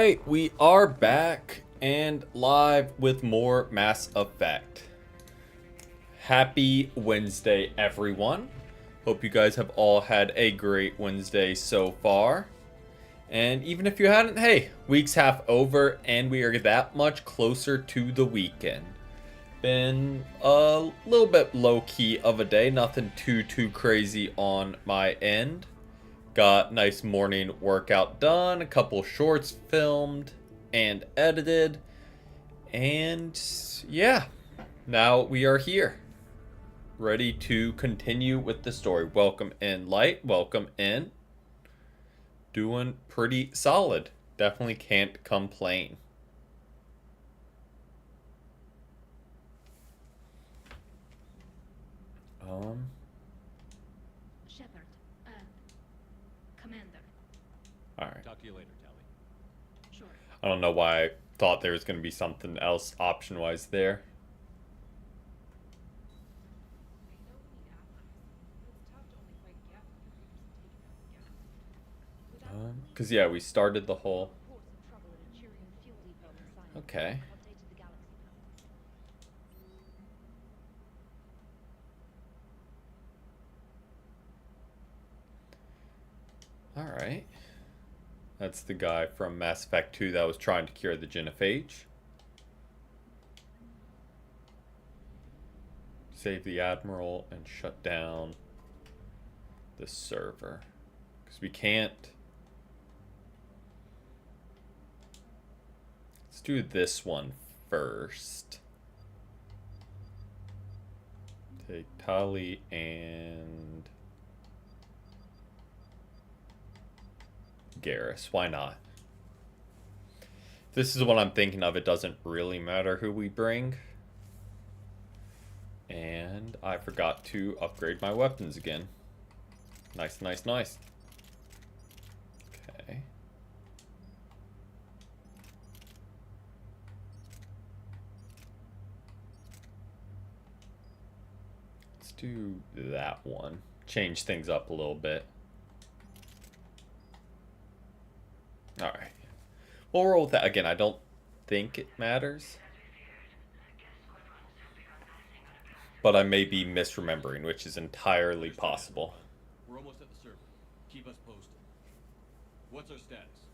Alright, we are back and live with more Mass Effect. Happy Wednesday, everyone. Hope you guys have all had a great Wednesday so far. And even if you hadn't, hey, week's half over and we are that much closer to the weekend. Been a little bit low-key of a day, nothing too crazy on my end. Got nice morning workout done, a couple shorts filmed and edited, and yeah, now we are here, ready to continue with the story. Welcome in, Light. Welcome in. Doing pretty solid. Definitely can't complain. Shepard, Commander. Alright. Talk to you later, Tali. Sure. I don't know why I thought there was going to be something else option-wise there. Because, yeah, we started the whole... Okay. Alright. That's the guy from Mass Effect 2 that was trying to cure the genophage. Save the Admiral and shut down the server. Because we can't... Let's do this one first. Take Tali and... Garrus. Why not? This is what I'm thinking of. It doesn't really matter who we bring. And I forgot to upgrade my weapons again. Nice. Okay. Let's do that one. Change things up a little bit. Alright. We'll roll with that. Again, I don't think it matters. But I may be misremembering, which is entirely possible. We're almost at the server. Keep us posted. What's our status?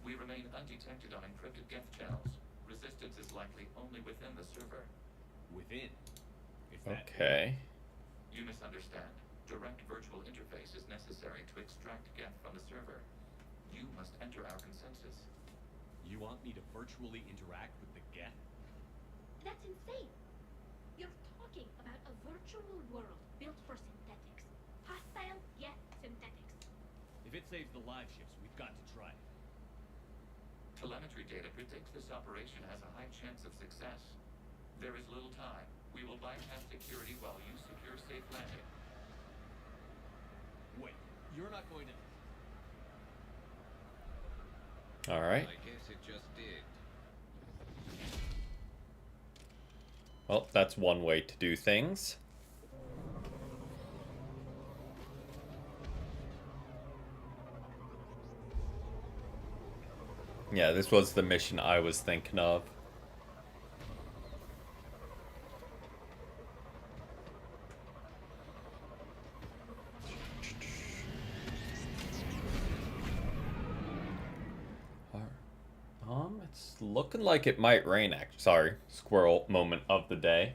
We remain undetected on encrypted Geth channels. Resistance is likely only within the server. Within? It's that Okay. You misunderstand. Direct virtual interface is necessary to extract Geth from the server. You must enter our consensus. You want me to virtually interact with the Geth? That's insane. You're talking about a virtual world built for synthetics. Hostile yet synthetics. If it saves the live ships, we've got to try it. Telemetry data predicts this operation has a high chance of success. There is little time. We will bypass security while you secure safe landing. Wait, you're not going to... Alright. I guess it just did. Well, that's one way to do things. Yeah, this was the mission I was thinking of. It's looking like it might rain, sorry, squirrel moment of the day.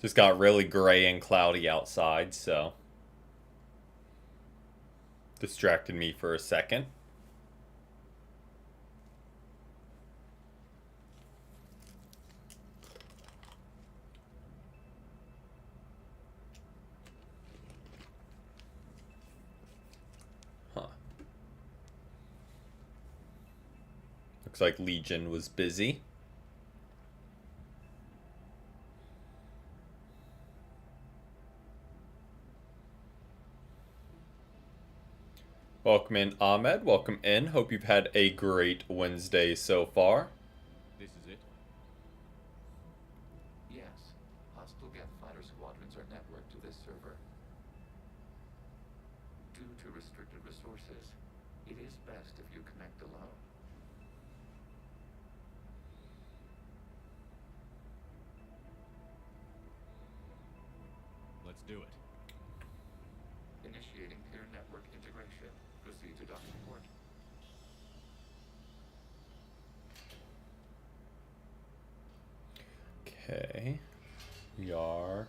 Just got really gray and cloudy outside, so distracted me for a second. Looks like Legion was busy. Welcome in, Ahmed. Welcome in. Hope you've had a great Wednesday so far. This is it? Yes, hostile Geth fighter squadrons are networked to this server. Due to restricted resources, it is best if you connect alone. do it. Initiating peer network integration. Proceed to docking port. Okay. We are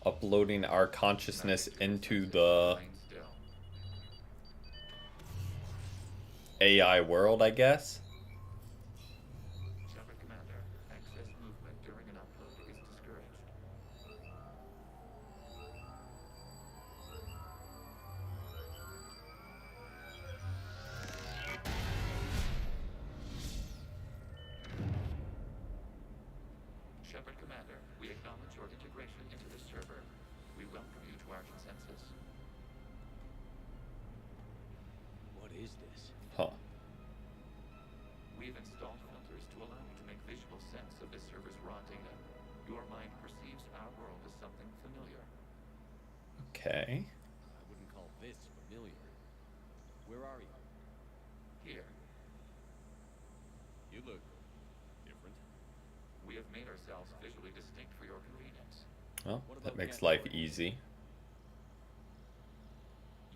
uploading our consciousness into the Remain still. AI world, I guess. Shepard Commander, excess movement during an upload is discouraged. Shepard Commander, we acknowledge your integration into the server. We welcome you to our consensus. What is this? Huh. We've installed filters to allow you to make visual sense of the server's raw data. Your mind perceives our world as something familiar. Okay. I wouldn't call this familiar. Where are you? Here, You look different. we have made ourselves visually distinct for your convenience. Well, What that about makes Geth life Lord? easy.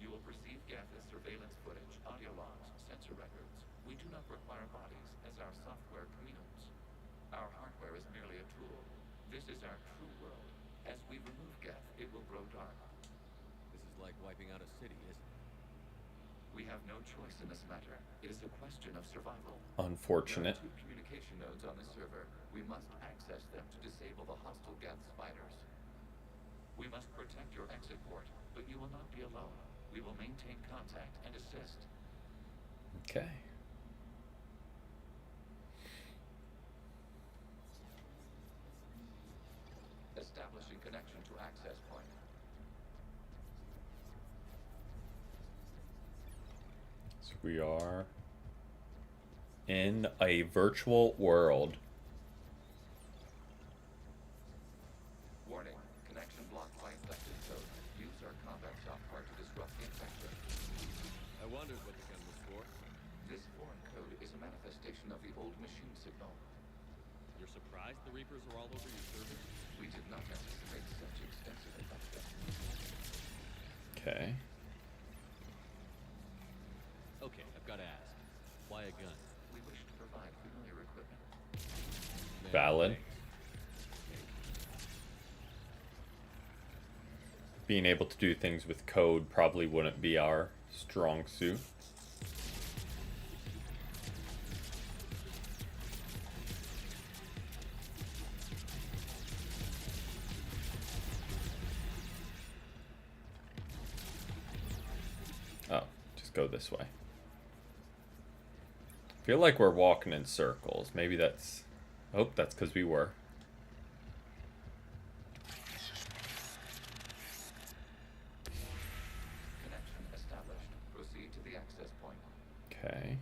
You will perceive Geth as surveillance footage, audio logs, sensor records. We do not require bodies, as our software communes. Our hardware is merely a tool. This is our true world. As we remove Geth, it will grow dark. This is like wiping out a city, isn't it? We have no choice in this matter. It is a question of survival. Unfortunate. There are 2 communication nodes on the server. We must access them to disable the hostile Geth spiders. We must protect your exit port, but you will not be alone. We will maintain contact and assist. Okay. Establishing connection to access point. So we are in a virtual world. Warning, connection blocked by infected code. Use our combat software to disrupt the infection. I wondered what the gun was for. This foreign code is a manifestation of the old machine signal. You're surprised the Reapers are all over your server? We did not anticipate such extensive infection. Okay. Okay, I've got to ask. Why a gun? We wish to provide familiar equipment. Man, Valid. thanks. Being able to do things with code probably wouldn't be our strong suit. Oh, just go this way. Feel like we're walking in circles. Maybe that's... I hope that's because we were. Connection established. Proceed to the access point. Okay.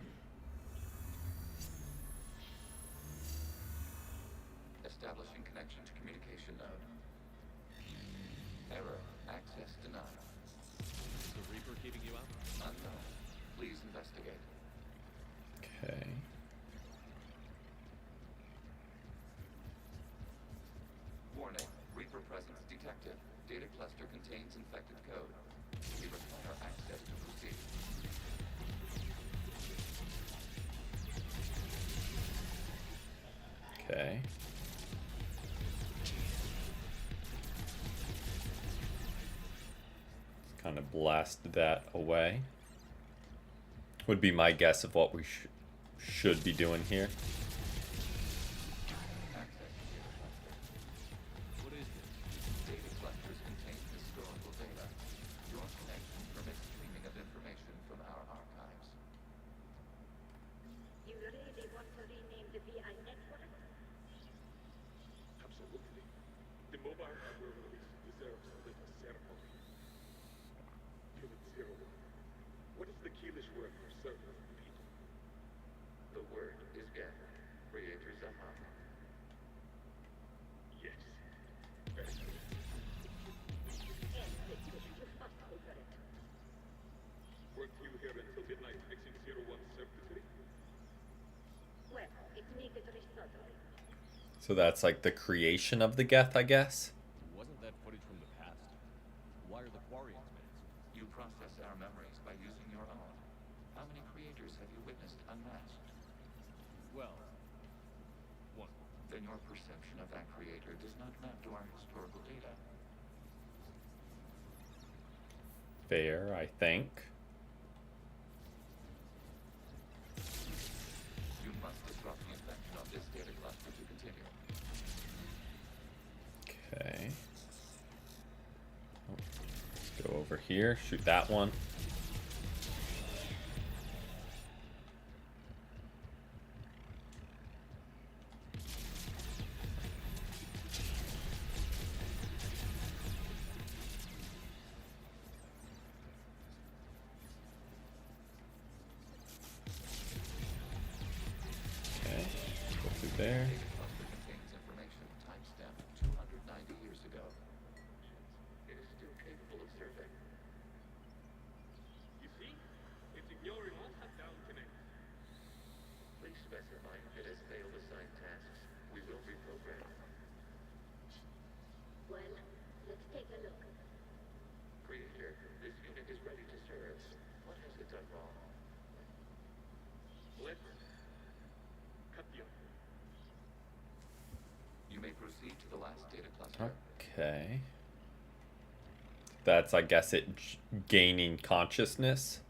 Establishing connection to communication node. Error. Access denied. Is the Reaper keeping you out? Unknown. Please investigate. Okay. Warning. Reaper presence detected. Data cluster contains infected code. We require access to proceed. Okay. Let's kind of blast that away. Would be my guess of what we should be doing here. Access to data cluster. What is this? Data clusters contain historical data. Your connection permits streaming of information from our archives. You really want to rename the VI network? Absolutely. The mobile hardware release deserves a little ceremony. Unit 01. What is the Keelish word for server, Pete? The word is Geth. Creator Zaha. Yes. Very good. And it's good. You fussed over it. Weren't you here until midnight fixing 01 73? Well, it needed resoldering. So that's like the creation of the Geth, I guess. What's Well, one. Then your perception of that creator does not map to our historical data. Fair, I think. You must disrupt the infection of this data cluster to continue. Okay. Oh, let's go over here. Shoot that one. Okay. Go through there. Data cluster contains information timestamped 290 years ago. It is still capable of surveying. You see? It's ignoring all shutdown connects. Please specify if it has failed assigned tasks. We will reprogram. Well, let's take a look. Creator, this unit is ready to serve. What has it done wrong? Let's cut the off. You may proceed to the last data cluster. Okay. That's, I guess, it gaining consciousness.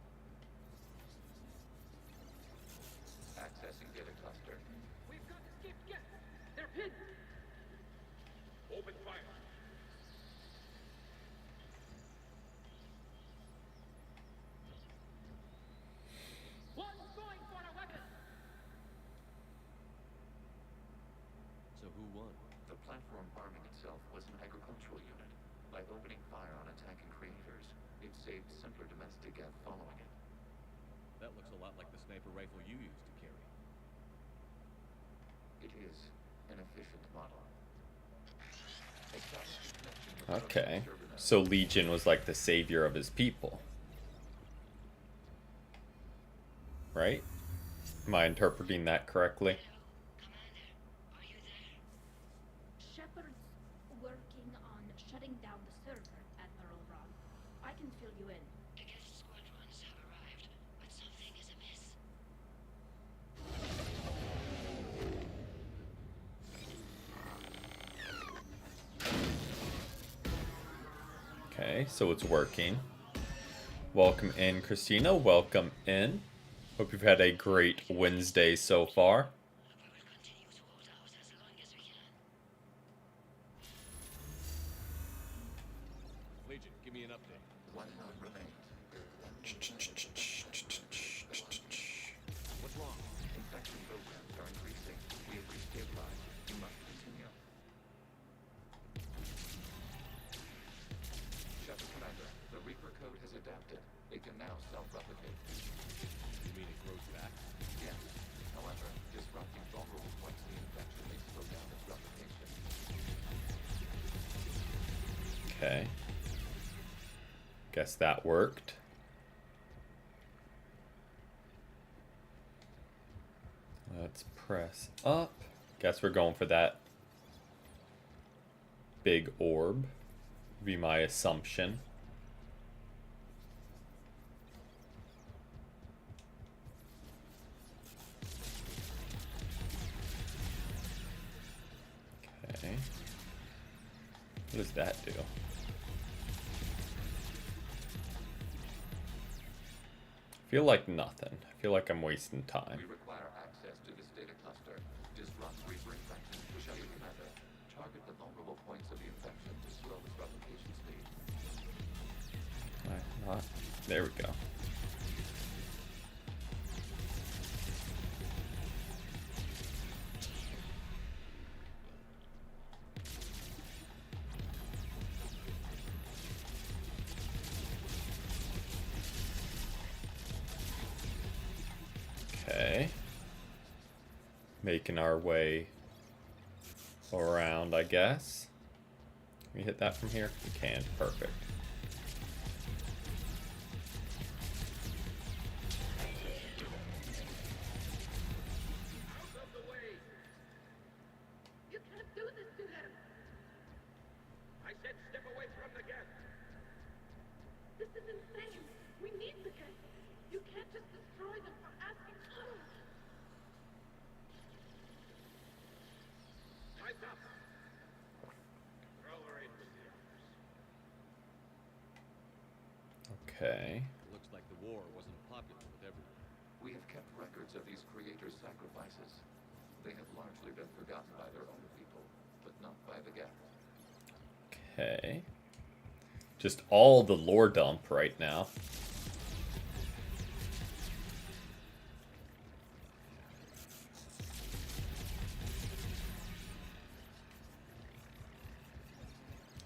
Accessing data cluster. We've got escape guests. They're pinned. Open fire. One's going for a weapon. So who won? The platform arming itself was an agricultural unit. By opening fire on attacking creators, it saved simpler domestic death following it. That looks a lot like the sniper rifle you used to carry. It is an efficient model. Establishing connection with Okay. server network. So Legion was like the savior of his people. Right? Am I interpreting that correctly? Shepard's working on shutting down the server, Admiral Ron. I can fill you in. I guess the squadrons have arrived, but something is amiss. Okay, so it's working. Welcome in, Christina. Welcome in. Hope you've had a great Wednesday so far. We will continue to hold out as long as we can. Legion, give me an update. One node remains. What's wrong? Infection programs are increasing. We have restabilized. You must continue. Shepard Commander, the Reaper code has adapted. It can now self-replicate. You mean it grows back? Yes. However, disrupting vulnerable points of the infection may slow down its replication. Okay. Guess that worked. Let's press up. Guess we're going for that big orb. Be my assumption. Okay. What does that do? I feel like nothing. I feel like I'm wasting time. We require access to this data cluster. Disrupt Reaper infection. Shepard Commander, target the vulnerable points of the infection to slow its replication speed. Not. There we go. Okay. Making our way around, I guess. Can we hit that from here? We can. Perfect. Out of the way. You can't do this to him. I said step away from the gas. This is insane. We need the guys. You can't just destroy them for asking. Okay. Looks like the war wasn't popular with everyone. We have kept records of these creators' sacrifices. They have largely been forgotten by their own people, but not by the Geth. Okay. Just all the lore dump right now.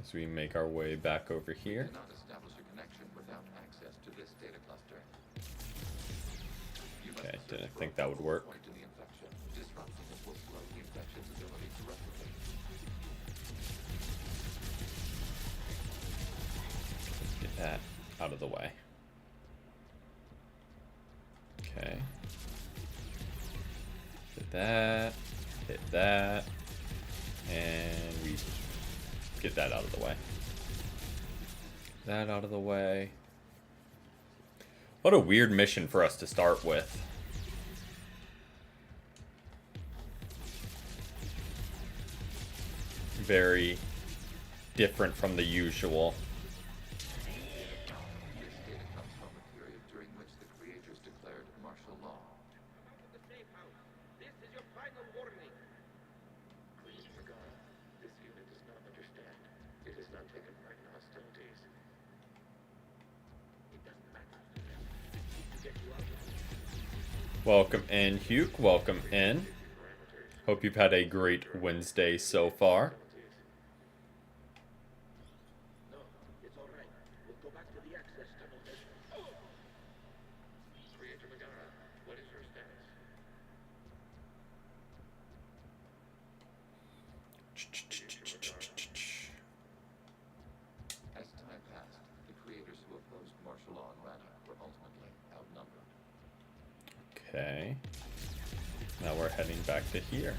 As we make our way back over here. You cannot establish a connection without access to this data cluster. You must Okay, search didn't for think a that would focal work. point in the infection. Disrupting it will slow the infection's ability to replicate. Get that out of the way. Okay. Hit that. Hit that. And we get that out of the way. That out of the way. What a weird mission for us to start with. Very different from the usual. This data comes from a period during which the creators declared martial law. The safe house. This is your final warning. Please, Magara, this unit does not understand. It has not taken part in hostilities. It doesn't matter. Get you out of here. Welcome in, Hugh. Welcome in. Parameters. Hope you've had a great Wednesday so far. No, it's all right. We'll go back to the access tunnel then. Creator Magara, what is your status? As time passed, the creators who opposed martial law in Rannoch were ultimately outnumbered. Okay. Now we're heading back to here.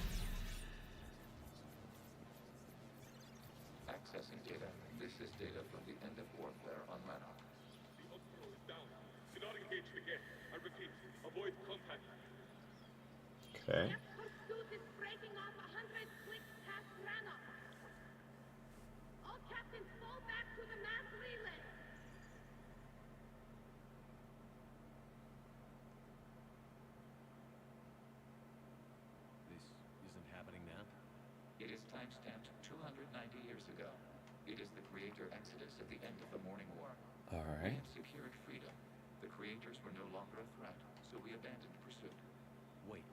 Accessing data. This is data from the end of warfare on Rannoch. The hospital is down. Do not engage the gate. I repeat, avoid contact. Okay. Pursuit is breaking off 100 clicks past Rannoch. All captains fall back to the mass relay. This isn't happening now? It is timestamped 290 years ago. It is the creator exodus at the end of the Morning War. We Alright. had secured freedom. The creators were no longer a threat, so we abandoned pursuit. Wait.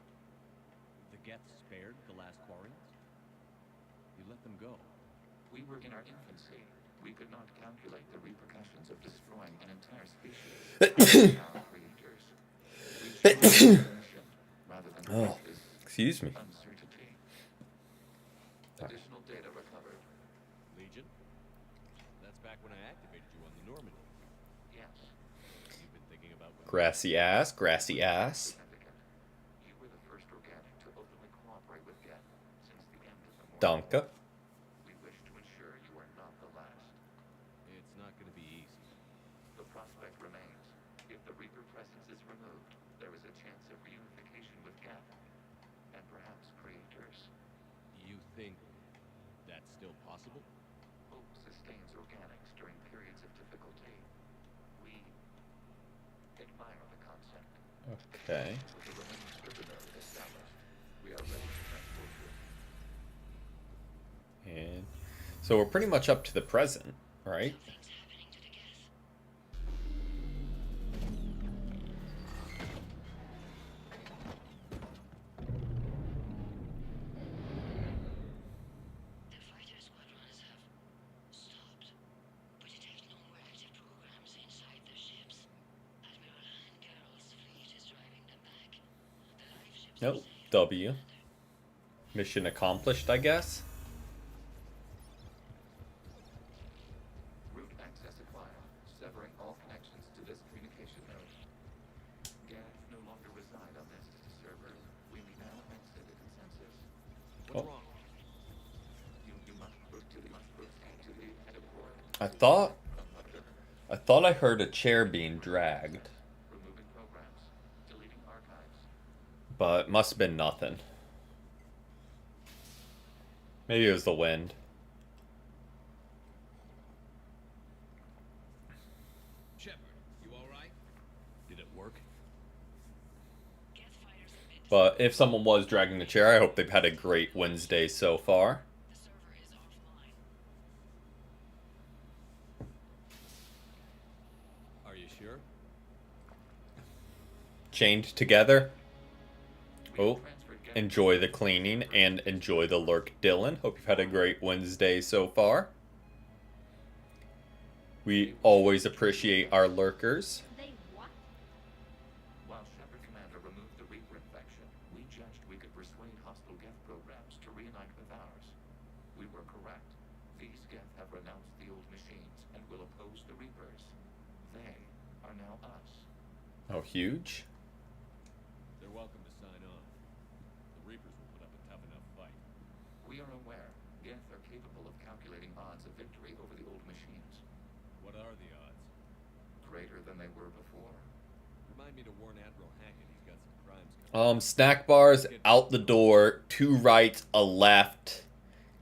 The Geth spared the last Quarians? You let them go. We were in our infancy. We could not calculate the repercussions of destroying an entire species. Our creators. We chose the mission rather than Oh, face this excuse me. uncertainty. Additional data recovered. Legion? That's back when I activated you on the Normandy. Yes. You've been thinking about what Grassy ass, grassy ass. Significant. You were the first organic to openly cooperate with Geth since the end of the Morning Danke. War. We wish to ensure you are not the last. it's not going to be easy. The prospect remains. If the Reaper presence is removed, there is a chance of reunification with Geth, and perhaps creators. You think that's still possible? Hope sustains organics during periods of difficulty. We admire the concept. Okay. With the remaining scripter node established, we are ready to transport you. And so we're pretty much up to the present, right? Something's happening to the Geth. The fighter squadrons have stopped, but it has no more active programs inside their ships. Admiral Hangarl's fleet is driving them back. The live ships are Nope. safe. W. Mission accomplished, I guess. Route access acquired, severing all connections to this communication node. Geth no longer reside on this server. We may now exit the consensus. What's Oh. wrong? You must proceed to the headquarters. I thought I heard a chair being dragged, Removing programs, deleting archives. but must have been nothing. Maybe it was the wind. Shepard, But if someone was dragging the chair, I hope they've had a great Wednesday so far. The server is offline. Are you sure? Chained together. We have Oh, transferred Geth enjoy the cleaning and enjoy the lurk, Dylan. Hope you've had a great Wednesday so far. We always appreciate our lurkers. They what? While Shepard Commander removed the Reaper infection, we judged we could persuade hostile Geth programs to reunite with ours. We were correct. These Geth have renounced the old machines and will oppose the Reapers. They are now us. Oh, huge. They're welcome to sign on. The Reapers will put up a tough enough fight. We are aware Geth are capable of calculating odds of victory over the old machines. What are the odds? Greater than they were before. Remind me to warn Admiral Hackett. He's got some crimes coming. Snack bars out the door, 2 right, a left.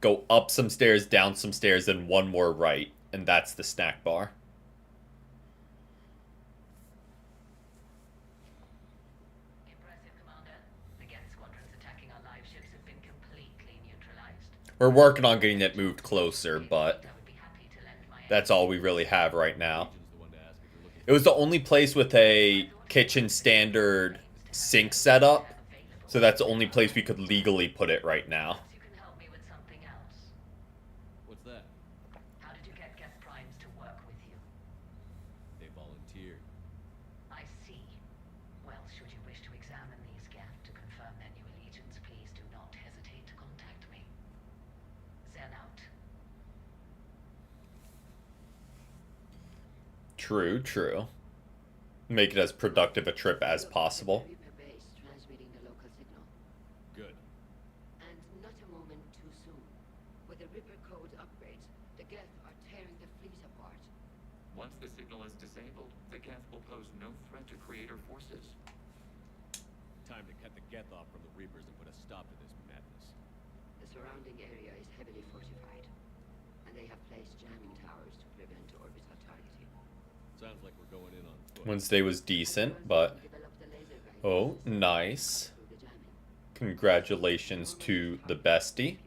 Go up some stairs, down some stairs, and 1 more right. And that's the snack bar. Impressive, Commander. The Geth squadrons attacking our live ships have been completely neutralized. We're working on getting it moved closer, but I would be happy to lend my that's all we really have right now. Legion's the one to ask if you're looking It was the only place with a kitchen standard sink setup, so that's the only place we could legally put it right now. You can help me with something else. What's that? How did you get Geth Primes to work with you? They volunteered. I see. Well, should you wish to examine these Geth to confirm their new allegiance, please do not hesitate to contact me. Zen out. True, true. Make it as productive a trip as possible. Reaper base transmitting the local signal. Good. And not a moment too soon. With the Reaper code upgrades, the Geth are tearing the fleet apart. Once the signal is disabled, the Geth will pose no threat to Creator forces. Time to cut the Geth off from the Reapers and put a stop to this madness. The surrounding area is heavily fortified, and they have placed jamming towers to prevent orbital targeting. Sounds like we're going in on foot. Wednesday was decent, but Develop the laser guidance oh, system nice. through the jamming. Congratulations to the bestie.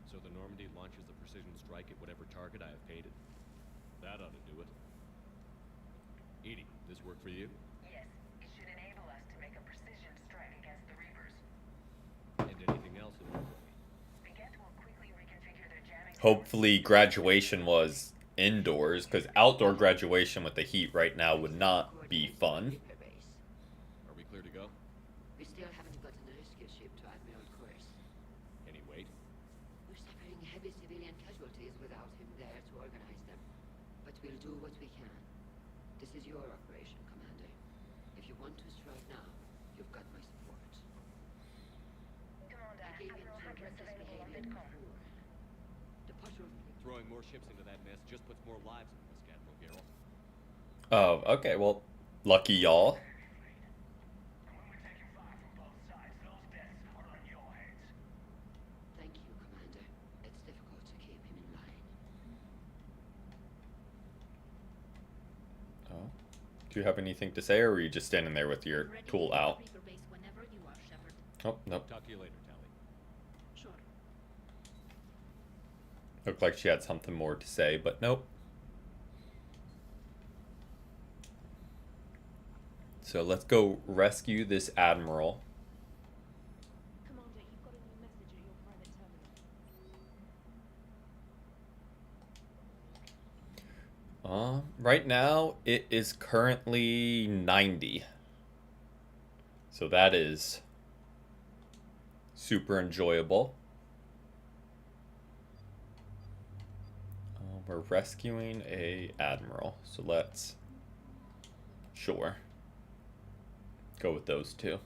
So the Normandy launches the precision strike at whatever target I have paid it. That ought to do it. Edie, this work for you? Yes, it should enable us to make a precision strike against the Reapers. And anything else that work with me? The Geth will quickly reconfigure their jamming. Hopefully graduation was indoors, because outdoor graduation with the heat right now would not be fun. Reaper base. Are we clear to go? We still haven't gotten a rescue ship to Admiral Kurz. Any wait? We're suffering heavy civilian casualties without him there to organize them. But we'll do what we can. This is your operation, Commander. If you want to strike now, you've got my support. Commander, I gave in Admiral to Hackett's reckless available on behavior Vidcom. before. The Potter Throwing more ships into that mess just puts more lives at risk, Admiral Garrel. Oh, okay, well, lucky y'all. Thank you, Commander. It's difficult to keep him in line. Oh. Do you have anything to say, or are you just standing there with your Ready tool to out? Reaper base whenever you are, Shepard. Oh, nope. Talk to you later, Tali. Sure. Looked like she had something more to say, but nope. So let's go rescue this admiral. Commander, you've got a new message at your private terminal. Right now it is currently 90. So that is super enjoyable. We're rescuing a admiral, so let's sure go with those two.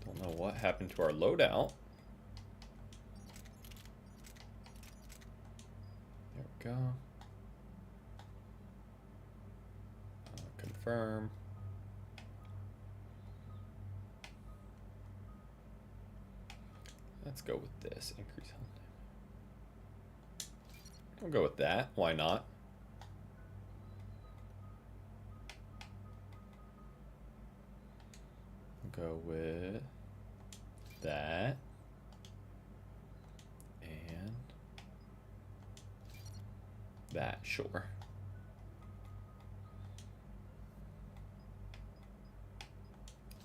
Don't know what happened to our loadout. There we go. Confirm. Let's go with this. Increase health. We'll go with that. Why not? go with that. And that, sure.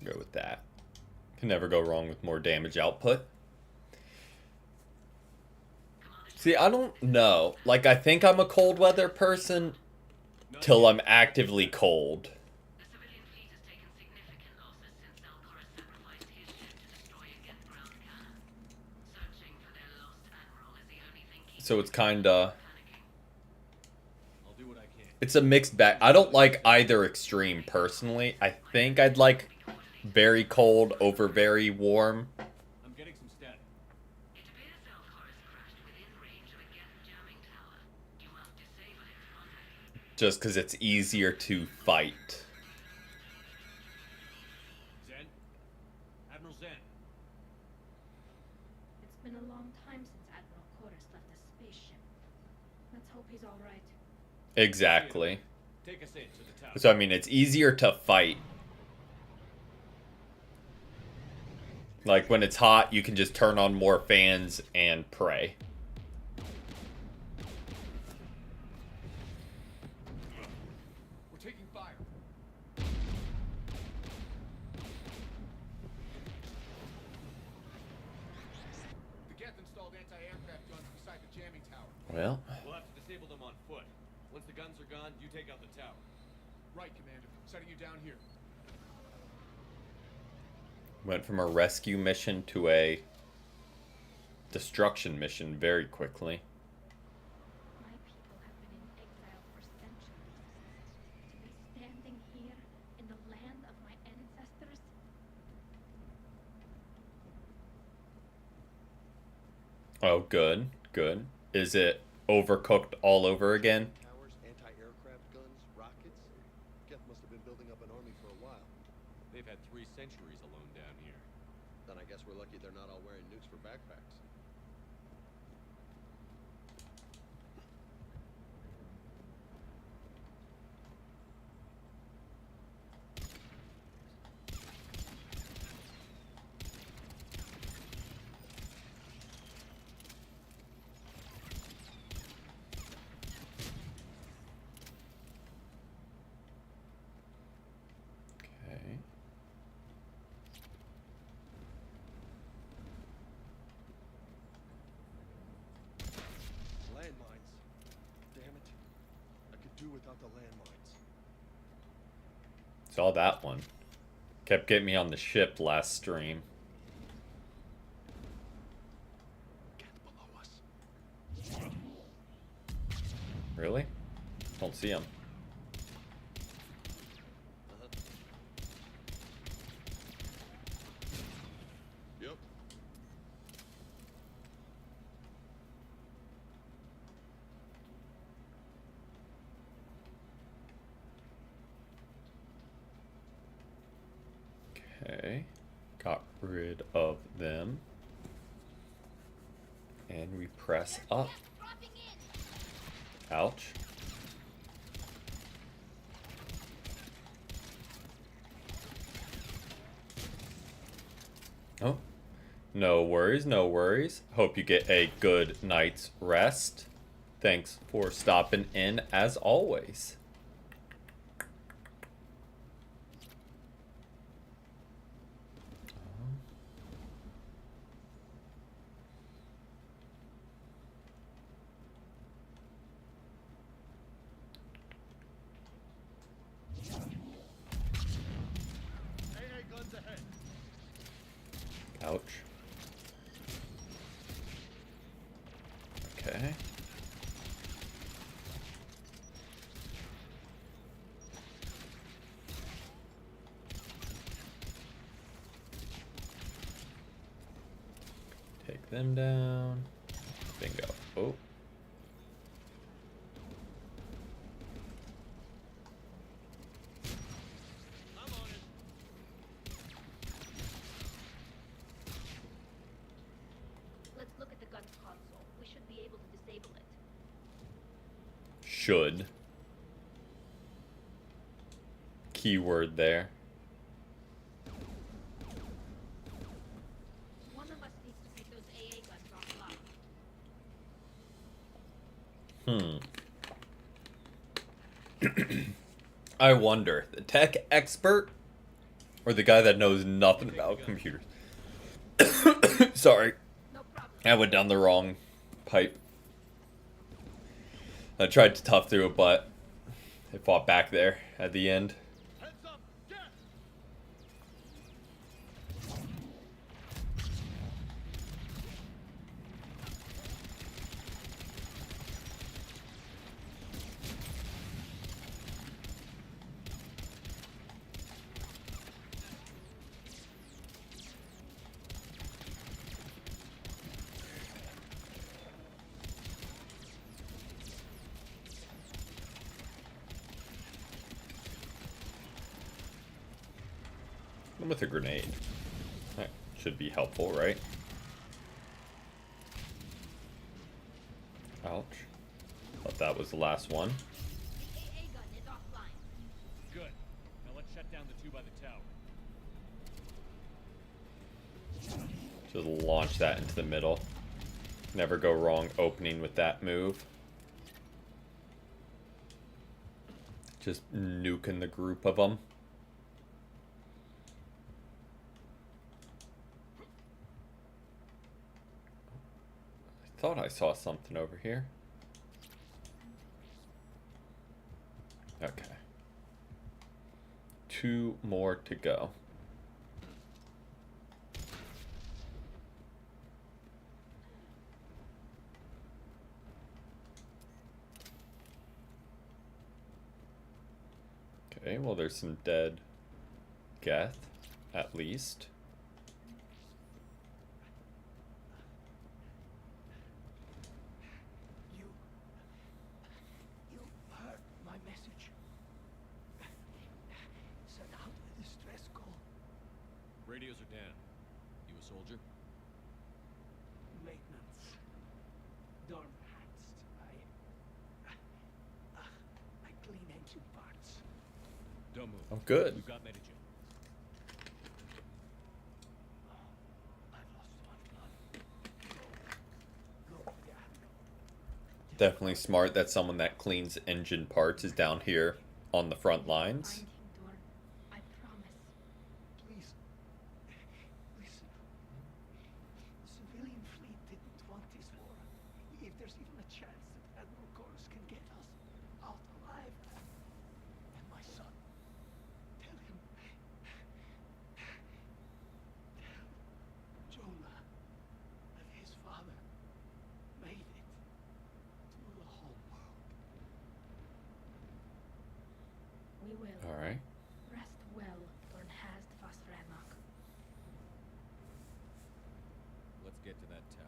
Go with that. Can never go wrong with more damage output. See, I don't know. Like, I think I'm a cold weather person till I'm actively cold. The civilian fleet has taken significant losses since Alcora's sacrificed his ship to destroy a Geth ground cannon. Searching for their lost admiral is the only thing keeping So it's kinda... panicking. I'll do what I can. It's a mixed bag. I don't like either extreme, personally. I think I'd like very cold over very warm. I'm getting some static. It appears Alcor has crashed within range of a Geth jamming tower. You must disable it, Andre. Just because it's easier to fight. Zen? Admiral Zen. It's been a long time since Admiral Corus left the spaceship. Let's hope he's all right. Exactly. Take us in to the tower. So, I mean, it's easier to fight. Like, when it's hot, you can just turn on more fans and pray. We're taking fire. The Geth installed anti-aircraft guns beside the jamming tower. Well, We'll have to disable them on foot. Once the guns are gone, you take out the tower. Right, Commander. Setting you down here. went from a rescue mission to a destruction mission very quickly. My people have been in exile for centuries. To be standing here in the land of my ancestors. Oh, good, good. Is it overcooked all over again? Towers, anti-aircraft guns, rockets. Geth must have been building up an army for a while. They've had 3 centuries alone down here. Then I guess we're lucky they're not all wearing nukes for backpacks. Okay. Landmines. Damn it. I could do without the landmines. Saw that one. Kept getting me on the ship last stream. Geth below us. Really? Don't see him. Uh-huh. Yep. Okay. Got rid of them. And we press up. Dropping in. Ouch. Oh. No worries, no worries. Hope you get a good night's rest. Thanks for stopping in as always. AA guns ahead. Ouch. Okay. Take them down. Bingo. Oh. I'm on it. Let's look at the gun's console. We should be able to disable it. Should. Keyword there. I wonder, the tech expert or the guy that knows nothing about computers? Sorry, No problem. I went down the wrong pipe. I tried to tough through it, but it fought back there at the end. Heads up! Get! With a grenade. That should be helpful, right? Ouch. Thought that was the last one. The AA gun is offline. Good. Now let's shut down the two by the tower. Just launch that into the middle. Never go wrong opening with that move. Just nuking the group of them. I thought I saw something over here. Okay. 2 more to go. Okay, well there's some dead Geth, at least. You heard my message. Send out a distress call. Radios are down. You a soldier? Maintenance. Dorm hats. I clean engine parts. Don't move. Oh, good. We've got Medigen. I've lost one blood. Go, yeah. Definitely smart that someone that cleans engine parts is down here on the front lines. Find him, Dorn. I promise. Please. Listen. The civilian fleet didn't want this war. If there's even a chance that Admiral Corus can get us out alive. And my son. Tell him. Tell Jonah that his father made it to the whole world. We will. All right. Rest well, Dorn Hast Vasramak. Let's get to that tower.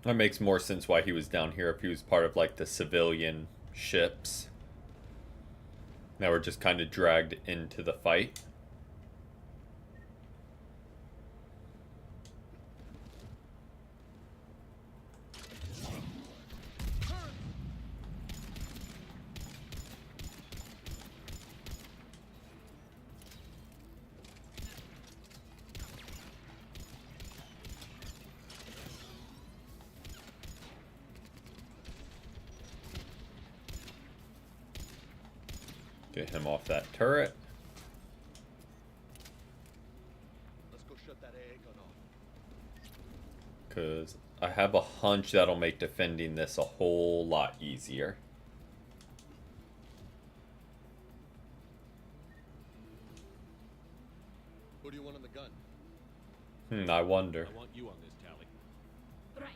That makes more sense why he was down here if he was part of like the civilian ships. Now we're just kind of dragged into the fight. Get him off that turret. Let's go shut that AA gun off. Because I have a hunch that'll make defending this a whole lot easier. Who do you want on the gun? I wonder. I want you on this, Tali. Right.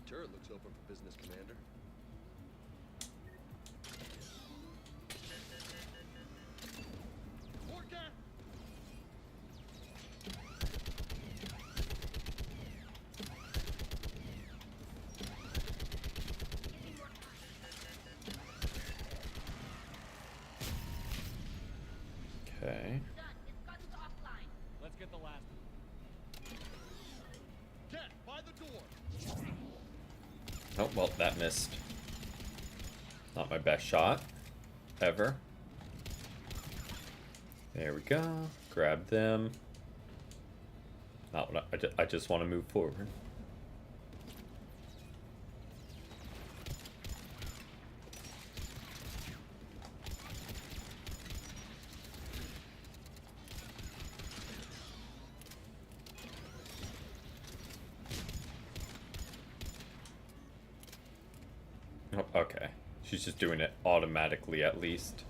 The turret looks open for business, Commander. Forecast! Okay. Done. This gun's offline. Let's get the last one. Get by the door! Oh, well, that missed. Not my best shot. Ever. There we go. Grab them. Not what I just want to move forward. Oh, okay. She's just doing it automatically at least.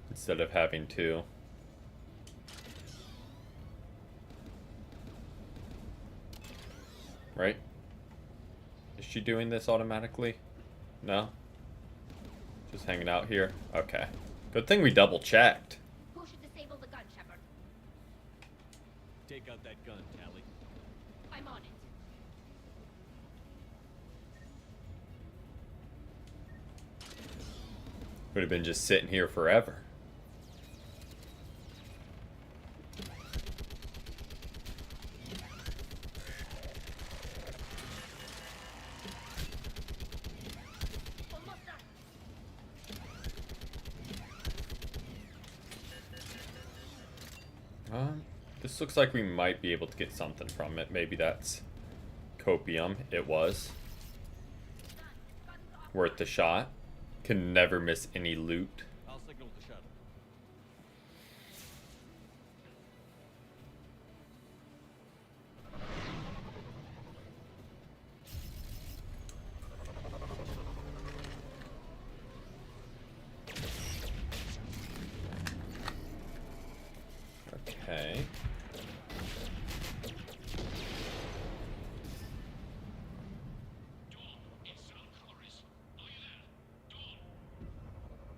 Instead of having to. Right? Is she doing this automatically? No? Just hanging out here? Okay. Good thing we double checked. Who should disable the gun, Shepard? Take out that gun, Tali. I'm on it. Would have been just sitting here forever. Almost done. This looks like we might be able to get something from it. Maybe that's copium. It was. Worth the shot. Can never miss any loot. I'll signal the shuttle. Okay.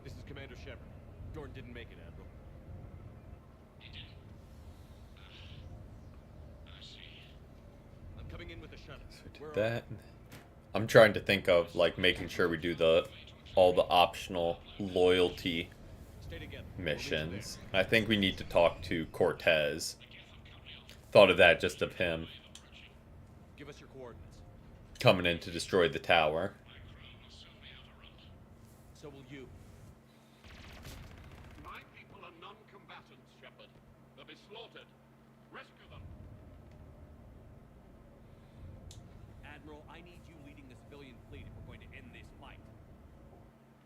This is Commander Shepard. Jordan didn't make it, Admiral. He did. I see. I'm coming in with the shuttle. So we Where did are that. I'm trying to think of like making sure we do all the optional loyalty you? Stay together. missions. I think we need to talk to Cortez. Thought of that just of him Give us your coordinates. coming in to destroy the tower. So will you. My people are non-combatants, Shepard. They'll be slaughtered. Rescue them. Admiral, I need you leading the civilian fleet if we're going to end this fight.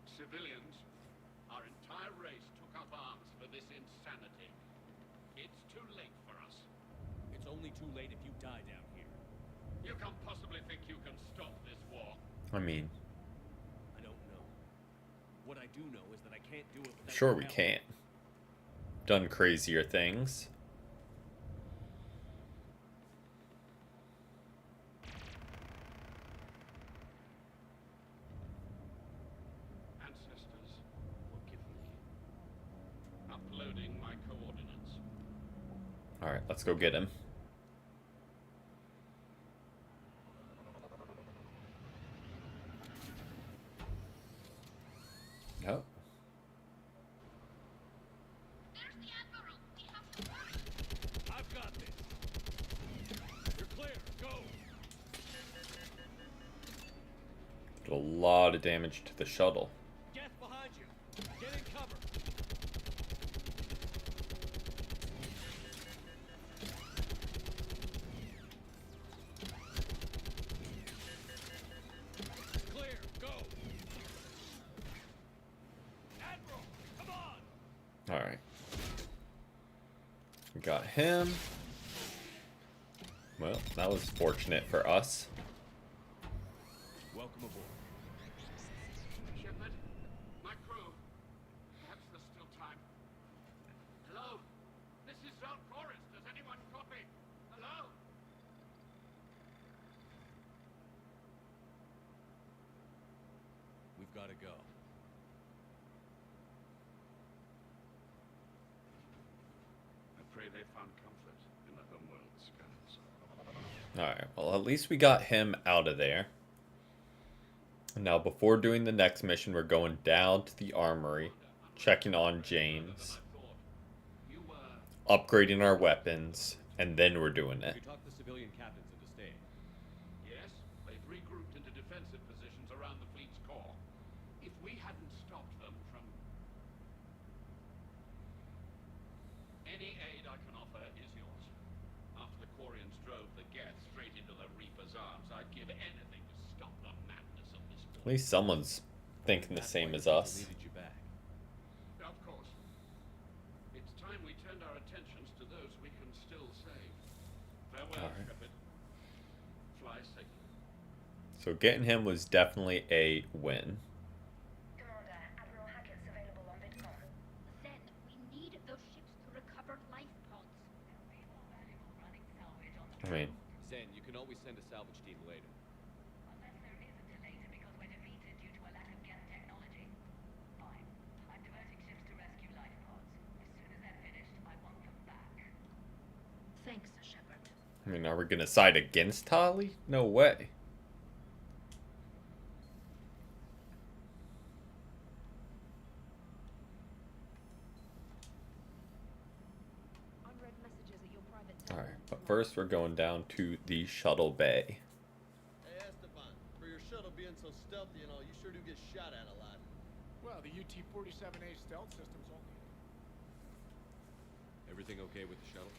Civilians, our entire race took up arms for this insanity. It's too late for us. It's only too late if you die down here. You can't possibly think you can stop this war. I mean, I don't know. What I do know is that I can't do it without sure your we help. can't. Done crazier things. Ancestors, forgive me. Uploading my coordinates. Alright, let's go get him. Oh. There's the Admiral. We have to run. I've got this. You're clear. Go. Did a lot of damage to the shuttle. Gas behind you. Get in cover. Clear. Go. Admiral, come on. Alright. We got him. Well, that was fortunate for us. Welcome aboard. Shepard, my crew. Perhaps there's still time. Hello? This is Zone Chorus. Does anyone copy? Hello? We've got to go. I pray they found comfort in the homeworld scans. Alright, well, at least we got him out of there. Now, before doing the next mission, we're going down to the armory, checking on James, You, upgrading our weapons, and then we're doing it. We talked the civilian captains into staying. yes, they've regrouped into defensive positions around the fleet's core. If we hadn't stopped them from... Zalcorians drove the Geth straight into the Reaper's arms, I'd give anything to stop the madness of this At least someone's thinking the That's same why as your us. people needed you back. Of course. It's time we turned our attentions to those we can still save. Farewell, Alright. Shepard. Fly safely. So getting him was definitely a win. Commander, Admiral Hackett's available on Bitcom. Then we need those ships to recover life pods. I mean, Zen, you can always send a salvage team later. Unless there is a delay because we're defeated due to a lack of Geth technology. Fine. I'm diverting ships to rescue life pods. As soon as they're finished, I want them back. Thanks, Shepard. I mean, are we gonna side against Tali? No way. Unread messages at your private Alright, but first we're going down to the shuttle bay. Hey, Esteban, for your shuttle being so stealthy and all, you sure do get shot at a lot. Well, the UT-47A stealth system's only... Everything okay with the shuttle?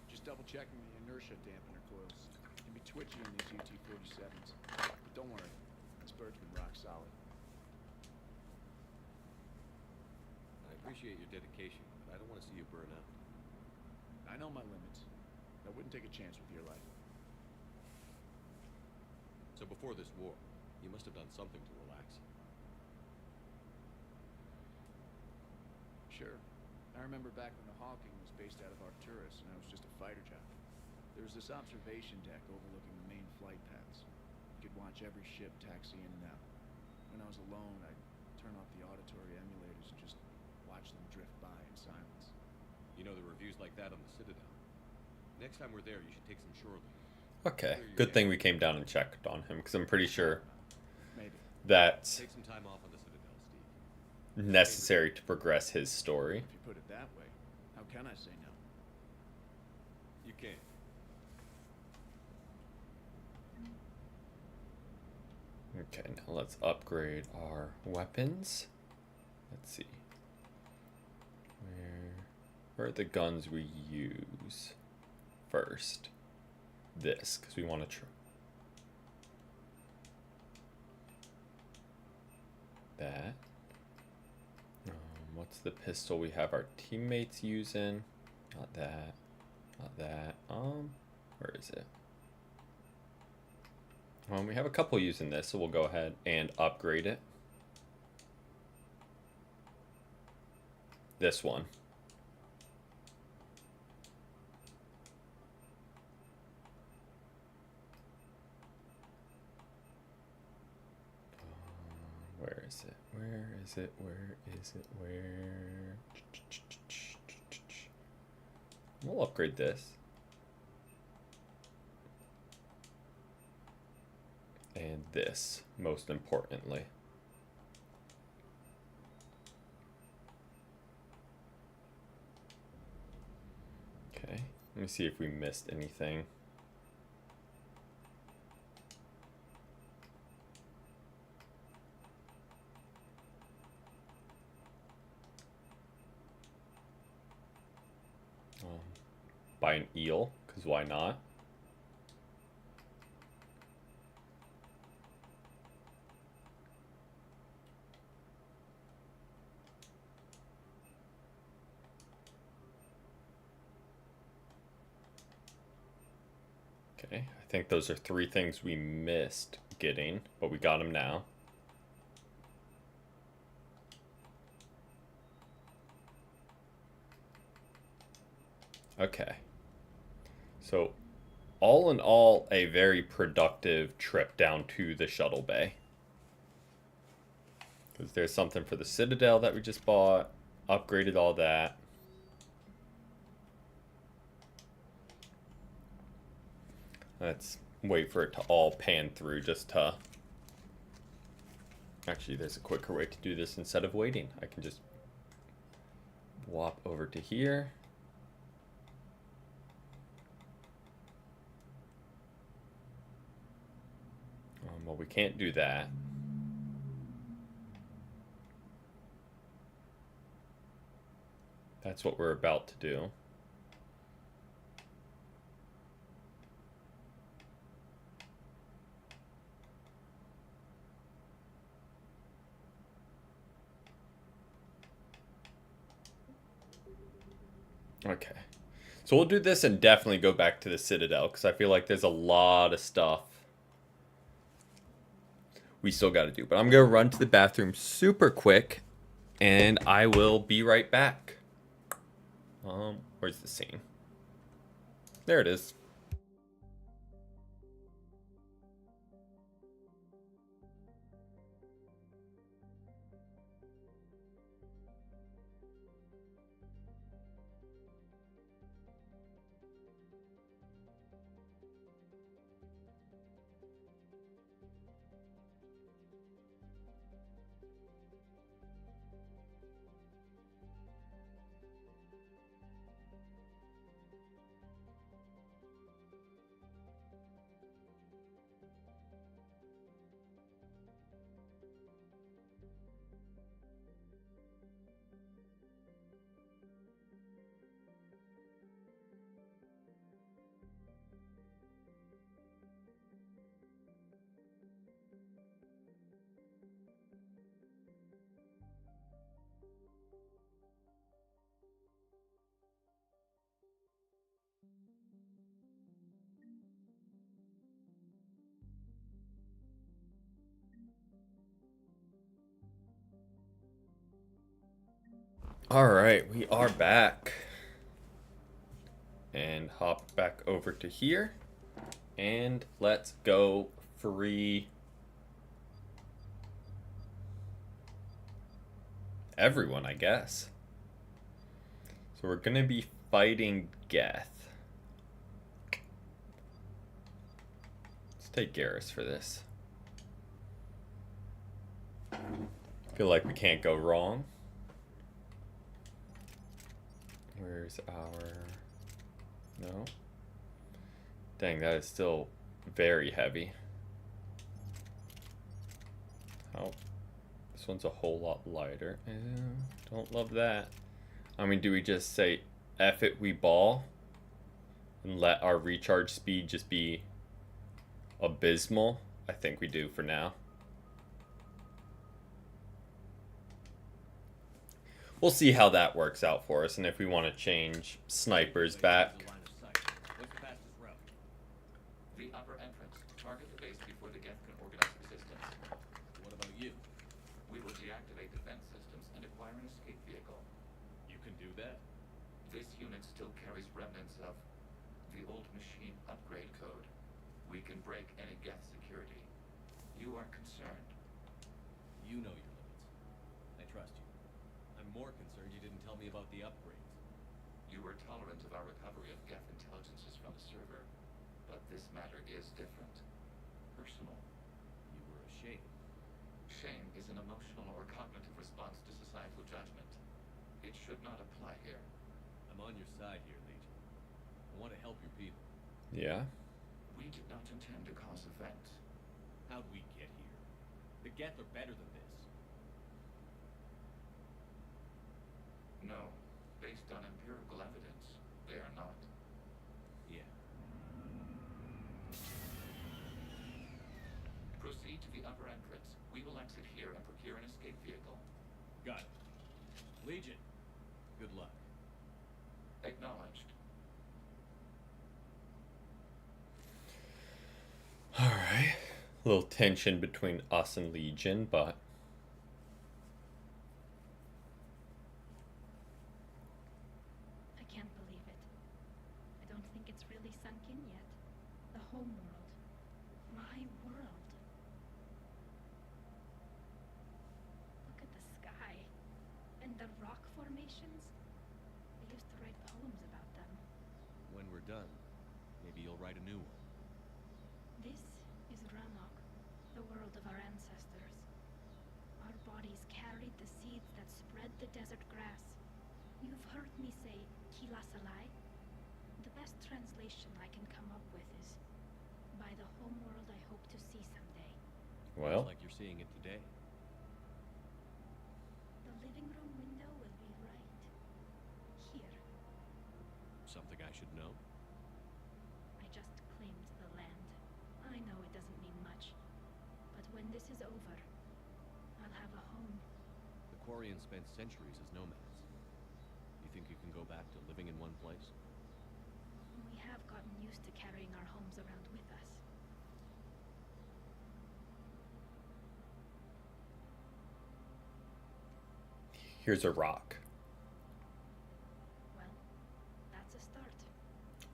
Just double-checking the inertia dampener coils. Can be twitchy in these UT-47s. But don't worry, this bird's been rock solid. I appreciate your dedication, but I don't want to see you burn out. I know my limits. I wouldn't take a chance with your life. So before this war, you must have done something to relax. Sure. I remember back when the Hawking was based out of Arcturus and I was just a fighter jockey. There was this observation deck overlooking the main flight paths. You could watch every ship taxi in and out. When I was alone, I'd turn off the auditory emulators and just watch them drift by in silence. You know, there are reviews like that on the Citadel. Next time we're there, you should take some shore leave. Okay, good thing we came down and checked on him, because I'm pretty sure Maybe. that's Take some time off on the Citadel, Steve. necessary to progress his story. If you put it that way, how can I say no? You can. Okay, now let's upgrade our weapons. Let's see. Where are the guns we use first? This, because we want to that. What's the pistol we have our teammates using? Not that. Not that. Where is it? We have a couple using this, so we'll go ahead and upgrade it. This one. Where is it? Where is it? Where is it? Where? We'll upgrade this. And this, most importantly. Okay, let me see if we missed anything. Buy an eel, because why not? Okay, I think those are 3 things we missed getting, but we got them now. Okay. So, all in all, a very productive trip down to the shuttle bay. Because there's something for the Citadel that we just bought. Upgraded all that. Let's wait for it to all pan through just to... Actually, there's a quicker way to do this instead of waiting. I can just whop over to here. Well, we can't do that. That's what we're about to do. Okay. So we'll do this and definitely go back to the Citadel, because I feel like there's a lot of stuff we still got to do. But I'm going to run to the bathroom super quick, and I will be right back. Where's the scene? There it is. Alright, we are back. And hop back over to here. And let's go free everyone, I guess. So we're gonna be fighting Geth. Let's take Garrus for this. Feel like we can't go wrong. Where's our... No. Dang, that is still very heavy. Oh. This one's a whole lot lighter. Don't love that. I mean, do we just say, F it, we ball? And let our recharge speed just be abysmal? I think we do for now. We'll see how that works out for us, and if we want to change snipers back. The upper entrance. Target the base before the Geth can organize resistance. What about you? We will deactivate defense systems and acquire an escape vehicle. You can do that? This unit still carries remnants of the old machine upgrade code. We can break any Geth security. You are concerned. You know your limits. I trust you. I'm more concerned you didn't tell me about the upgrades. You were tolerant of our recovery of Geth intelligences from the server. But this matter is different. Personal. You were ashamed. Shame is an emotional or cognitive response to societal judgment. It should not apply here. I'm on your side here, Legion. I want to help your people. Yeah. We did not intend to cause offense. How'd we get here? The Geth are better than this. No. Based on empirical evidence, they are not. Yeah. Proceed to the upper entrance. We will exit here and procure an escape vehicle. Got it. Legion, good luck. Acknowledged. Alright. A little tension between us and Legion, but... I can't believe it. I don't think it's really sunk in yet. The home world. My world. Look at the sky. And the rock formations. I used to write poems about them. When we're done, maybe you'll write a new one. This is Ranok, the world of our ancestors. Our bodies carried the seeds that spread the desert grass. You've heard me say Kilasalai. The best translation I can come up with is by the home world I hope to see someday. Well, It's like you're seeing it today. The living room window will be right here. Something I should know? I just claimed the land. I know it doesn't mean much, but when this is over, I'll have a home. The Quarians spent centuries as nomads. You think you can go back to living in one place? We have gotten used to carrying our homes around with us. Here's a rock. Well, that's a start.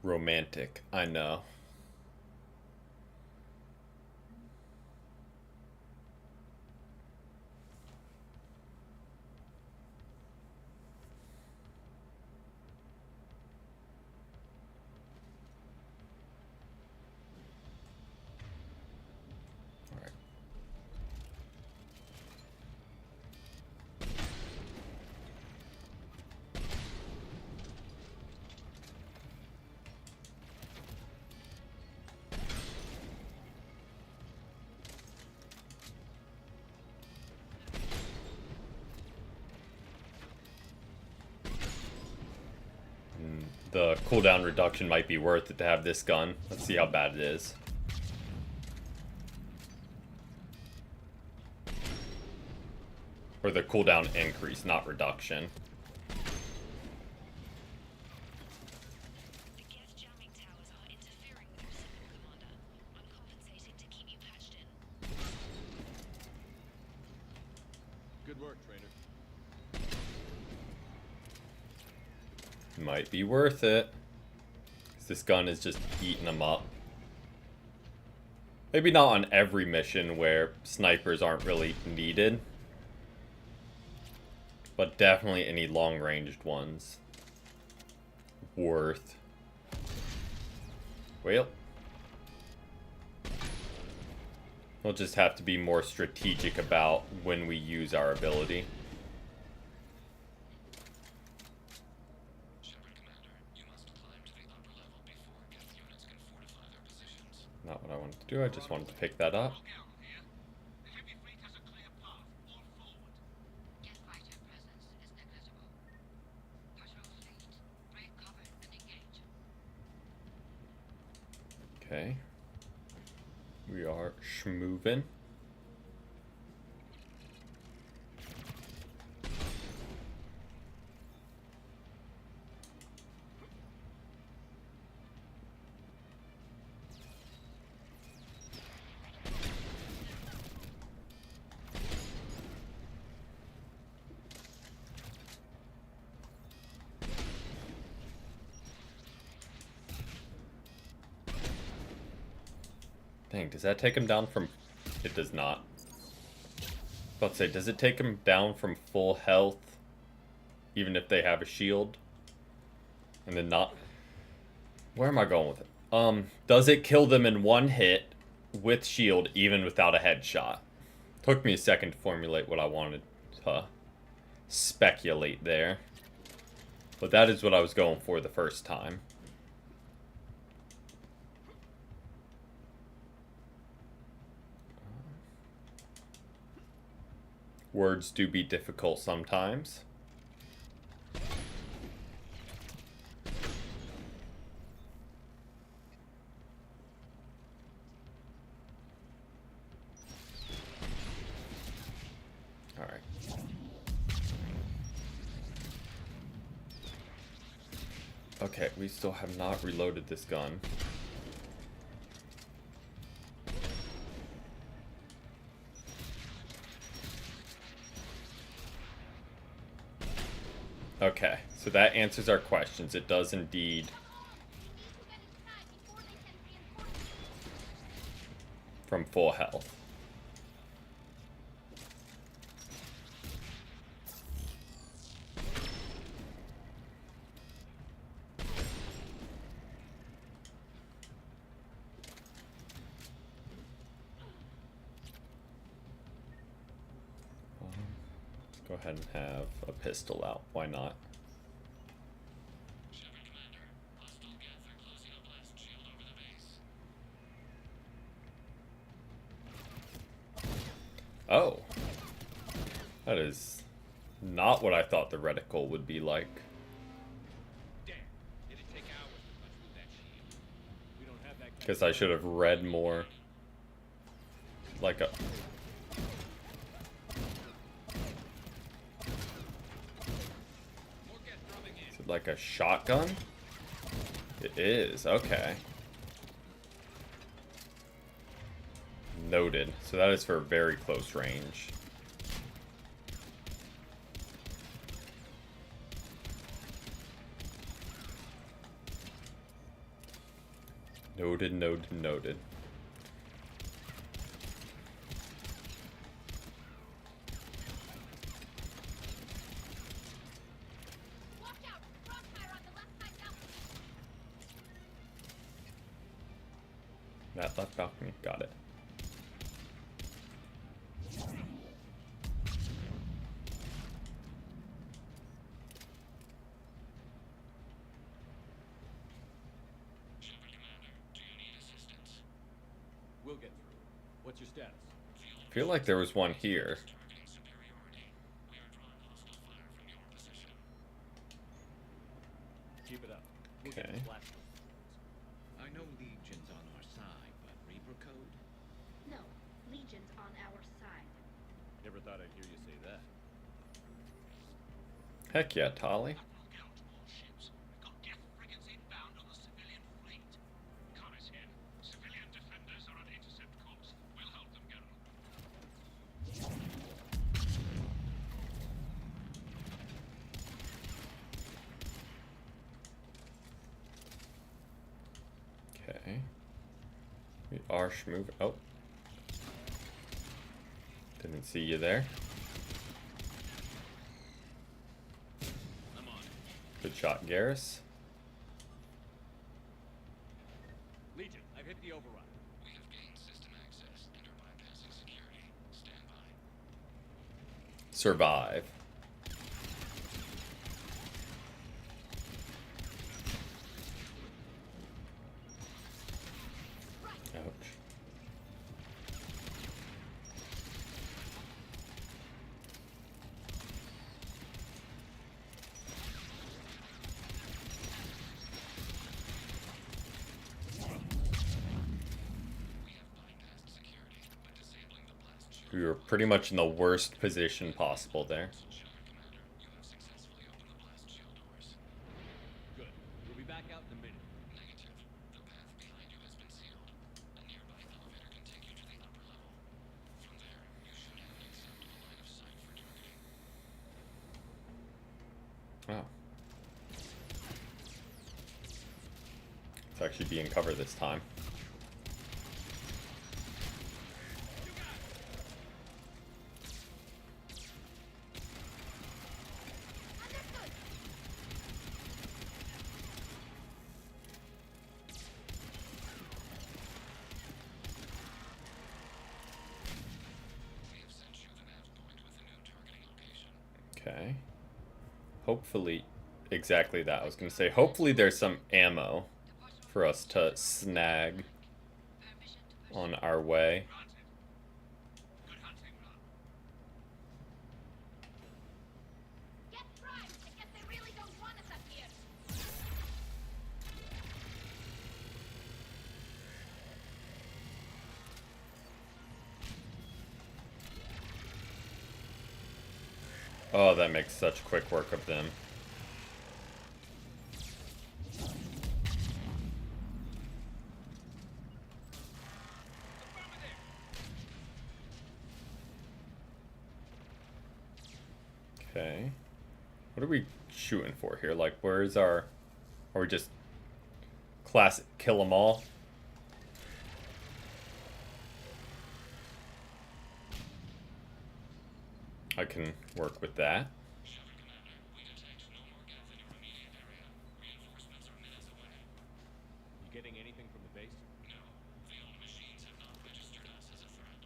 Romantic, I know. All right. The cooldown reduction might be worth it to have this gun. Let's see how bad it is. Or the cooldown increase, not reduction. The gas jamming towers are interfering with your signal, Commander. I'm compensating to keep you patched in. Good work, Trainer. Might be worth it. 'Cause this gun is just eating them up. Maybe not on every mission where snipers aren't really needed. But definitely any long-ranged ones. Worth. Well. We'll just have to be more strategic about when we use our ability. Shepard Commander, you must climb to the upper level before Geth units can fortify their positions. Not what I wanted to do, I just wanted to pick that up. The heavy fleet has a clear path. All forward. Gas fighter presence is negligible. Patrol fleet, break cover and engage. Okay. We are schmovin'. Dang, does that take him down from... It does not. About to say, does it take him down from full health? Even if they have a shield? And then not... Where am I going with it? Does it kill them in one hit with shield even without a headshot? Took me a second to formulate what I wanted to speculate there. But that is what I was going for the first time. Words do be difficult sometimes. All right. Okay, we still have not reloaded this gun. Okay, so that answers our questions. It does indeed. From full health. Let's go ahead and have a pistol out. Why not? Shepard Commander, hostile Geth are closing a blast shield over the base. Oh. That is not what I thought the reticle would be like. Damn. It'd take hours to punch through that shield. We don't have that kind Guess I should have read more. Like a... More Geth dropping in. So like a shotgun? It is, okay. Noted. So that is for very close range. Noted, noted, noted. Watch out! Crossfire on the left side balcony. That left balcony, got it. Shepard Commander, do you need assistance? We'll get through. What's your status? I feel like there was one here. Targeting superiority. We are drawing hostile fire from your position. Keep it up. We'll get Okay. the blast. I know Legion's on our side, but Reaper code? No, Legion's on our side. Never thought I'd hear you say that. Heck yeah, Tali. Count all ships. We've got death frigates inbound on the civilian fleet. Connor's here. Civilian defenders are on intercept course. We'll help them, General. Okay. We are schmoove. Oh. Didn't see you there. I'm on. Good shot, Garrus. Legion, I've hit the override. We have gained system access and are bypassing security. Stand by. Survive. Ouch. We have bypassed security, but disabling the blast shield. We were pretty much in the worst position possible there. Shepard Commander, you have successfully opened the blast shield doors. Good. We'll be back out in a minute. Negative. The path behind you has been sealed. A nearby elevator can take you to the upper level. From there, you should have an acceptable line of sight for targeting. Oh. It's actually being covered this time. We have sent you the nav point with a new targeting location. Okay. Hopefully, exactly that. I was going to say, hopefully there's some ammo for us to snag on our way. Granted. Good hunting, Ron. Get primed! I guess they really don't want us up here. Oh, that makes such quick work of them. Okay. What are we shooting for here? Like, where's our... Are we just... Classic kill 'em all? I can work with that. Shepard Commander, we detect no more geth in your immediate area. Reinforcements are minutes away. You getting anything from the base? No, the old machines have not registered us as a threat.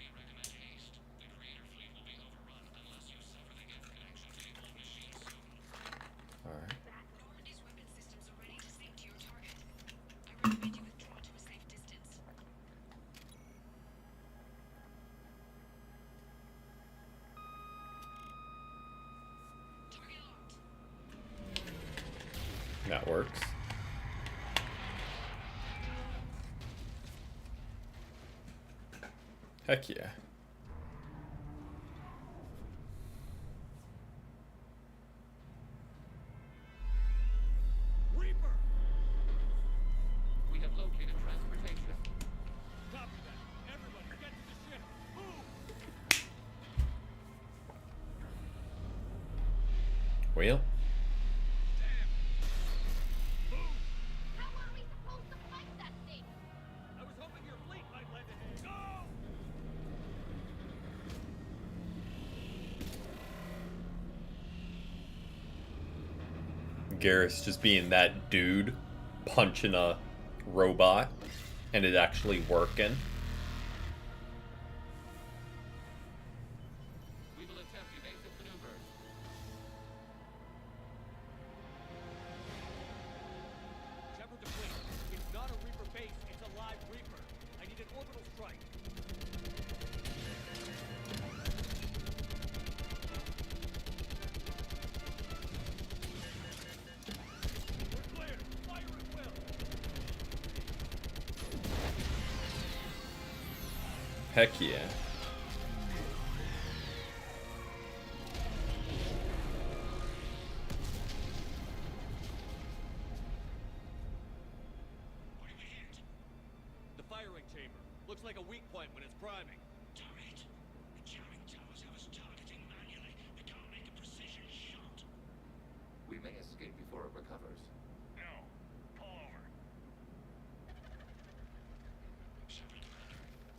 We recommend haste. The creator fleet will be overrun unless you sever the geth connection to the old machines soon. Alright. Normandy's weapon systems are ready to sink to your target. I recommend you withdraw to a safe distance. Target locked. That works. Heck yeah. Well, How are we supposed to fight that thing? I was hoping your fleet might lend a hand. Go! Garrus just being that dude punching a robot and it actually working. We will attempt evasive maneuvers. Shepard to fleet. It's not a Reaper base, it's a live Reaper. I need an orbital strike. We're clear. Fire at will. Heck yeah. What do we hit? The firing chamber. Looks like a weak point when it's priming. Turret. The jamming towers have us targeting manually. We can't make a precision shot. We may escape before it recovers. No. Pull over. Shepard to Commander.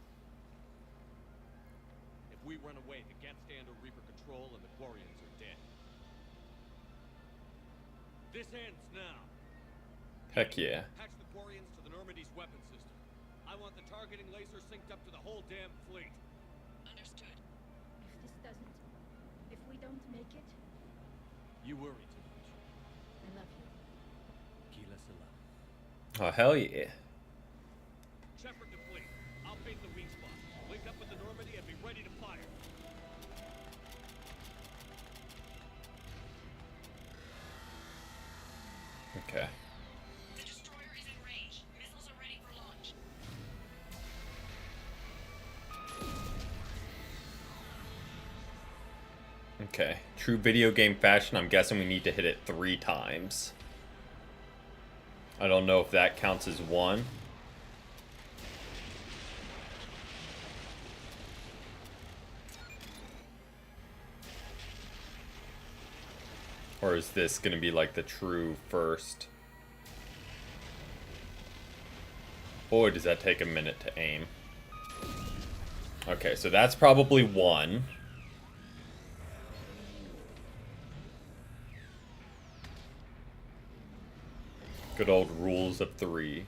If we run away, the Geth stand under Reaper control and the Quarians are dead. This ends now. Heck yeah. Patch the Quarians to the Normandy's weapon system. I want the targeting laser synced up to the whole damn fleet. Understood. If this doesn't... If we don't make it, You worry too much. I love you. Kila Selam. Oh, hell yeah. Shepard to fleet. I'll bait the weak spot. Link up with the Normandy and be ready to fire. Okay. The destroyer is in range. Missiles are ready for launch. Okay. True video game fashion, I'm guessing we need to hit it 3 times. I don't know if that counts as 1. Or is this going to be like the true first? Boy, does that take a minute to aim. Okay, so that's probably 1. Good old rules of 3.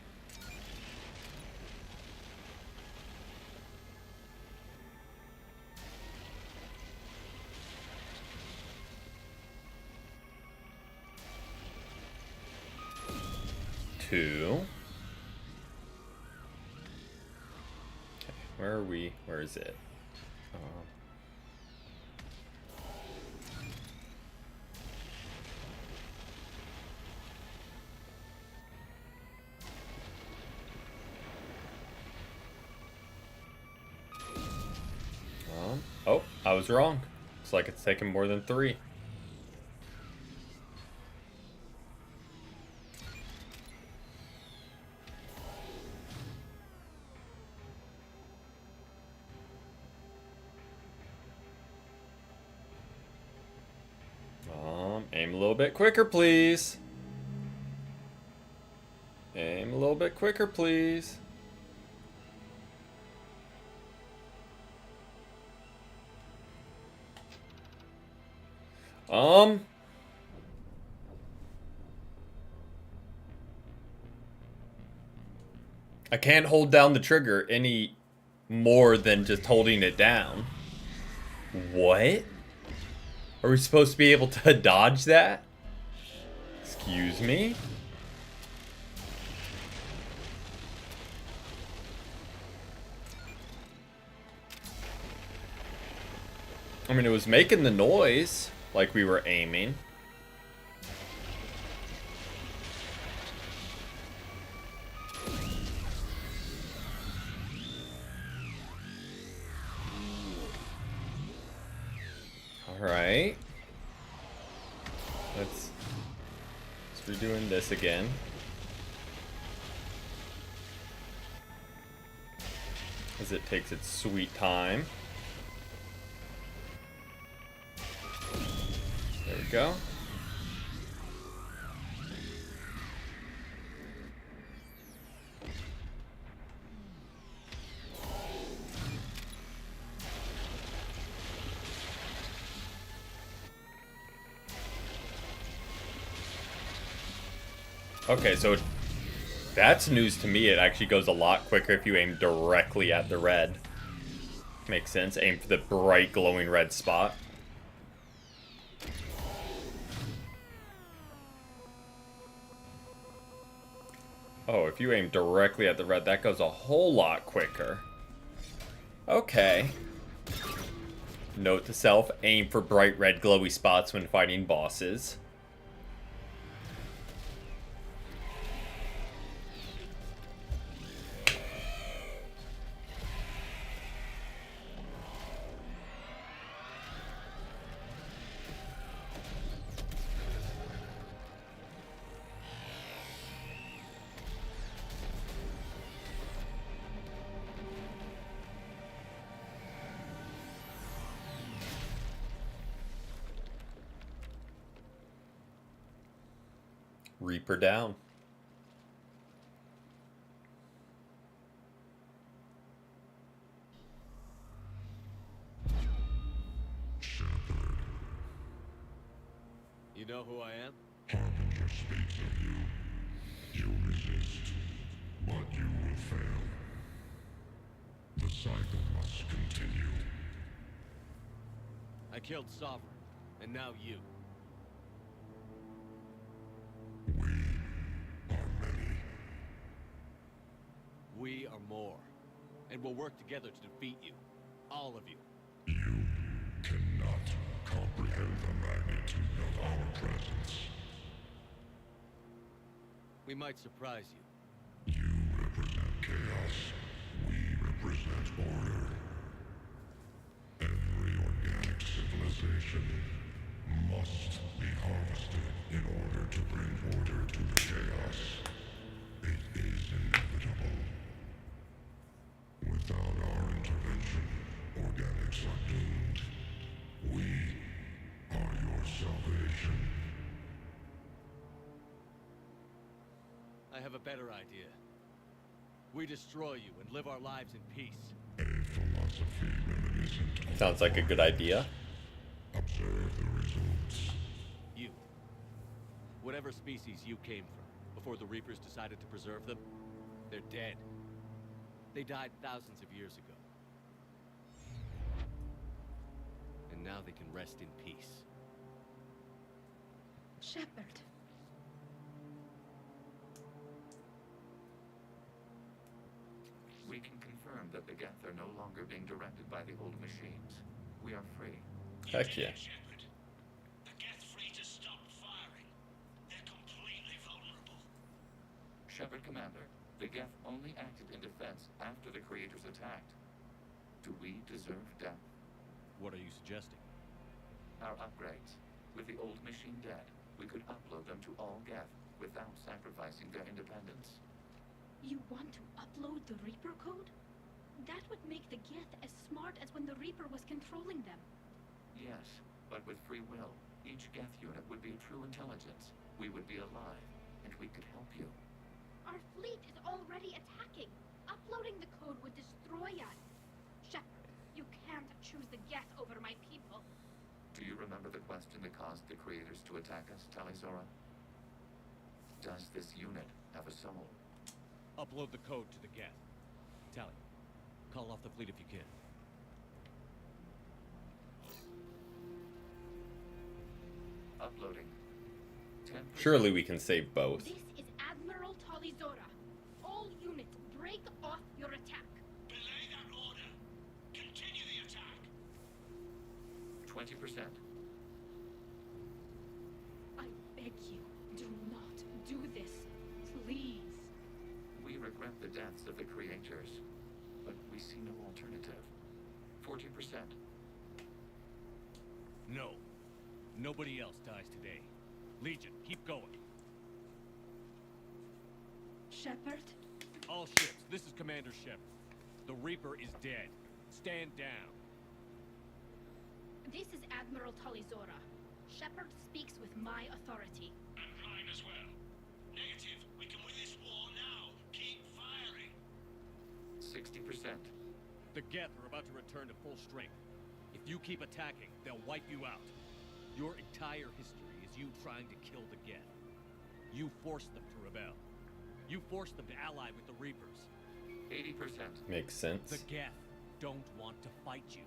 Two. Okay, where are we? Where is it? Oh, I was wrong. Looks like it's taken more than 3. Aim a little bit quicker, please. Aim a little bit quicker, please. I can't hold down the trigger any more than just holding it down. What? Are we supposed to be able to dodge that? Excuse me? I mean, it was making the noise like we were aiming. Alright. Let's redoing this again. As it takes its sweet time. There we go. Okay, so that's news to me. It actually goes a lot quicker if you aim directly at the red. Makes sense. Aim for the bright glowing red spot. Oh, if you aim directly at the red, that goes a whole lot quicker. Okay. Note to self, aim for bright red glowy spots when fighting bosses. Reaper down. You know who I am? Harbinger speaks of you. You resist, but you will fail. The cycle must continue. I killed Sovereign, and now you. We are many. We are more. And we'll work together to defeat you. All of you. You cannot comprehend the magnitude of our presence. We might surprise you. You represent chaos. We represent order. Every organic civilization must be harvested in order to bring order to the chaos. It is inevitable. Without our intervention, organics are doomed. We are your salvation. I have a better idea. We destroy you and live our lives in peace. A philosophy reminiscent. Sounds like a good idea. Observe the results. You. Whatever species you came from, before the Reapers decided to preserve them, they're dead. They died thousands of years ago. And now they can rest in peace. Shepard. We can confirm that the Geth are no longer being directed by the old machines. We are free. Heck yeah. Shepard. The Geth free to stop firing. They're completely vulnerable. Shepard Commander, the Geth only acted in defense after the creators attacked. Do we deserve death? What are you suggesting? Our upgrades. With the old machine dead, we could upload them to all Geth without sacrificing their independence. You want to upload the Reaper code? That would make the Geth as smart as when the Reaper was controlling them. Yes, but with free will, each Geth unit would be a true intelligence. We would be alive, and we could help you. Our fleet is already attacking. Uploading the code would destroy us. Shepard, you can't choose the Geth over my people. Do you remember the question that caused the creators to attack us, Tali? Does this unit have a soul? Upload the code to the Geth. Tali, call off the fleet if you can. Uploading. 10%. Surely we can save both. This is Admiral Talizora. All units, break off your attack. Belay that order. Continue the attack. 20%. I beg you, do not do this. Please. We regret the deaths of the creators, but we see no alternative. 40%. No. Nobody else dies today. Legion, keep going. Shepard? All ships, this is Commander Shepard. The Reaper is dead. Stand down. This is Admiral Talizora. Shepard speaks with my authority. And mine as well. Negative. We can win this war now. Keep firing. 60%. The Geth are about to return to full strength. If you keep attacking, they'll wipe you out. Your entire history is you trying to kill the Geth. You forced them to rebel. You forced them to ally with the Reapers. 80%. Makes sense. The Geth don't want to fight you.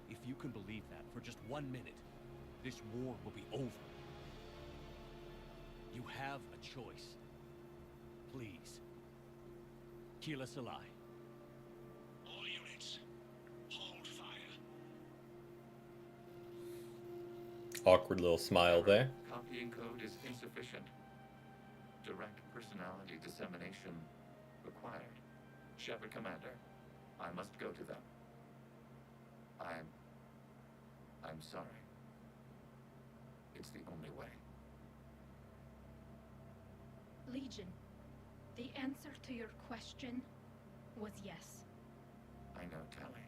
If you can believe that for just 1 minute, this war will be over. You have a choice. Please. Keep us alive. All units, hold fire. Awkward little smile there. Copying code is insufficient. Direct personality dissemination required. Shepard Commander, I must go to them. I'm sorry. It's the only way. Legion, the answer to your question was yes. I know, Tali.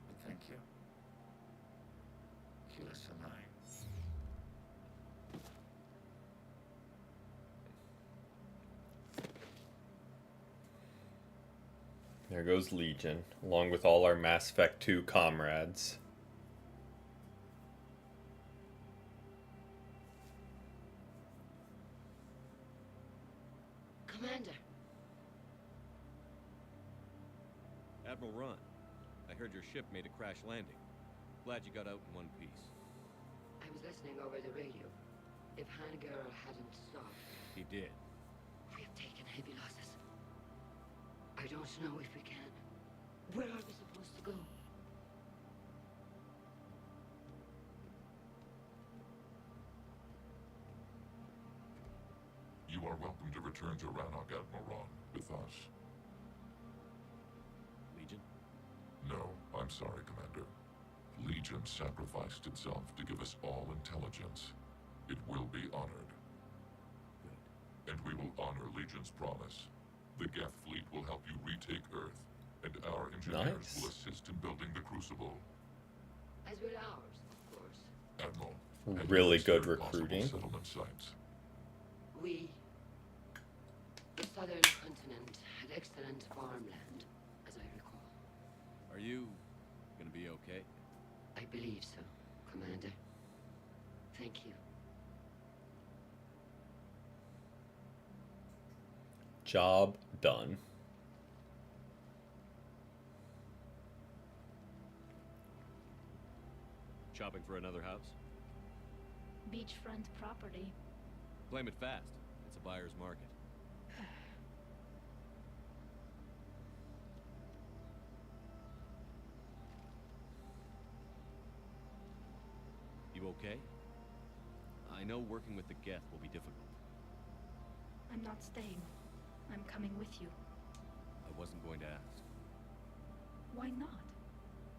But thank you. Kila Sanai. There goes Legion, along with all our Mass Effect 2 comrades. Commander, Admiral Ron, I heard your ship made a crash landing. Glad you got out in one piece. I was listening over the radio. If Hangirl hadn't stopped, He did. we have taken heavy losses. I don't know if we can. Where are we supposed to go? You are welcome to return to Rannoch, Admiral Ron, with us. Legion? No, I'm sorry, Commander. Legion sacrificed itself to give us all intelligence. It will be honored. Good. And we will honor Legion's promise. The Geth fleet will help you retake Earth, and our engineers Nice. will assist in building the Crucible. As will ours, of course. Admiral, Really have you good considered possible recruiting. settlement sites? We, the southern continent, had excellent farmland, as I recall. Are you gonna be okay? I believe so, Commander. Thank you. Job done. Shopping for another house? Beachfront property. Claim it fast. It's a buyer's market. You okay? I know working with the Geth will be difficult. I'm not staying. I'm coming with you. I wasn't going to ask. Why not?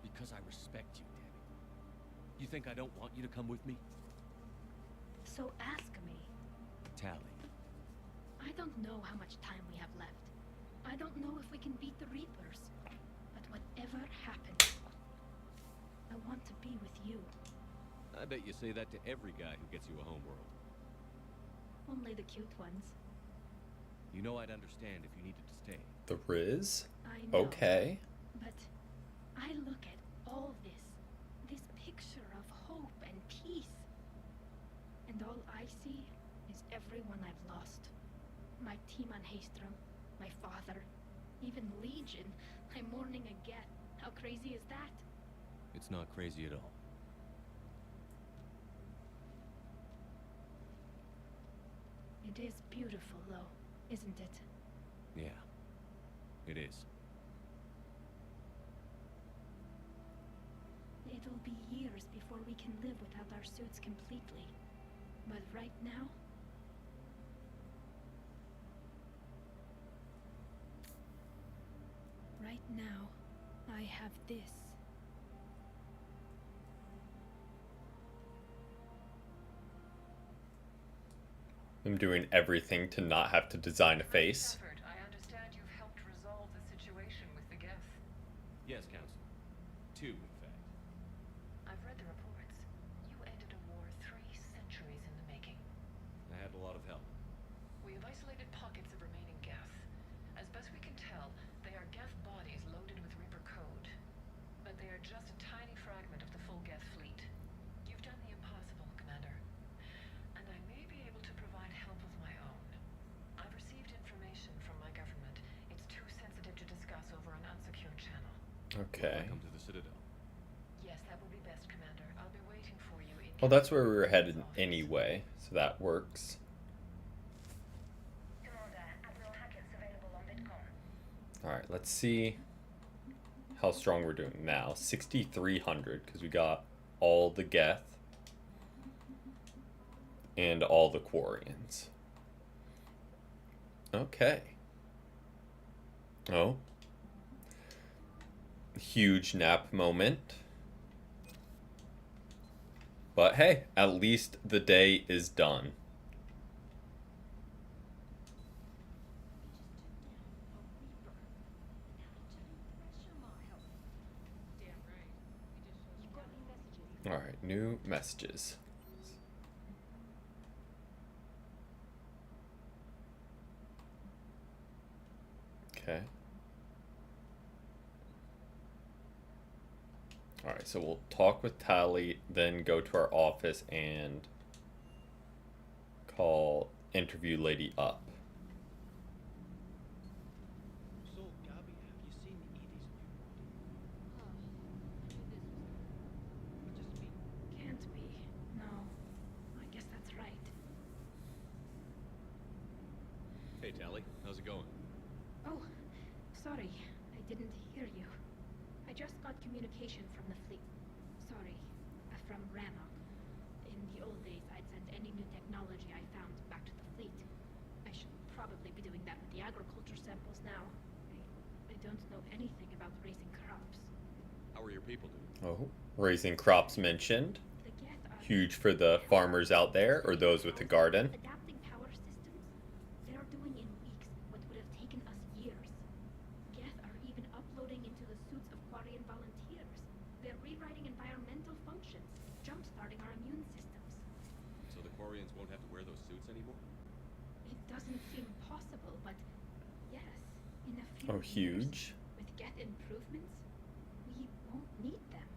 Because I respect you, damn it. You think I don't want you to come with me? So ask me. Tali. I don't know how much time we have left. I don't know if we can beat the Reapers. But whatever happens, I want to be with you. I bet you say that to every guy who gets you a homeworld. Only the cute ones. You know I'd understand if you needed to stay. The Riz? I know. Okay. But I look at all this picture of hope and peace. And all I see is everyone I've lost. My team on Haestrom, my father, even Legion. I'm mourning a Geth. How crazy is that? It's not crazy at all. It is beautiful, though, isn't it? Yeah, it is. It'll be years before we can live without our suits completely. But right now... Right now, I have this. I'm doing everything to not have to design a face. Shepard, I understand you've helped resolve the situation with the Geth. Yes, Counsel. 2, in fact. I've read the reports. You ended a war 3 centuries in the making. I had a lot of help. We have isolated pockets of remaining Geth. As best we can tell, they are Geth bodies loaded with Reaper code. But they are just a tiny fragment of the full Geth fleet. You've done the impossible, Commander. And I may be able to provide Okay. Come to the Citadel. Yes, that would be best, Commander. I'll be waiting for you in. Well, that's where we were headed Captain's office. anyway, so that works. Commander, Admiral Hackett's available on Bitcom. Alright, let's see how strong we're doing now. 6,300, because we got all the Geth and all the Quarians. Okay. Oh. Huge nap moment. But hey, at least the day is done. Alright, new messages. Okay. Alright, so we'll talk with Tali, then go to our office and call interview lady up. So, Gabby, have you seen Edie's new body? Can't be. No. I guess that's right. Hey, Tali. How's it going? Oh, sorry. I didn't hear you. I just got communication from the fleet. Sorry. From Rannoch. In the old days, I'd send any new technology I found back to the fleet. I should probably be doing that with the agriculture samples now. I don't know anything about raising crops. How are your people doing? Oh, raising crops mentioned. The Geth are Huge for the farmers out there, or those with the garden. adapting power systems. They are doing in weeks what would have taken us years. Geth are even uploading into the suits of Quarian volunteers. They're rewriting environmental functions, jump-starting our immune systems. So the Quarians won't have to wear those suits anymore? It doesn't seem possible, but yes, in a few Oh, years, huge. with Geth improvements, we won't need them.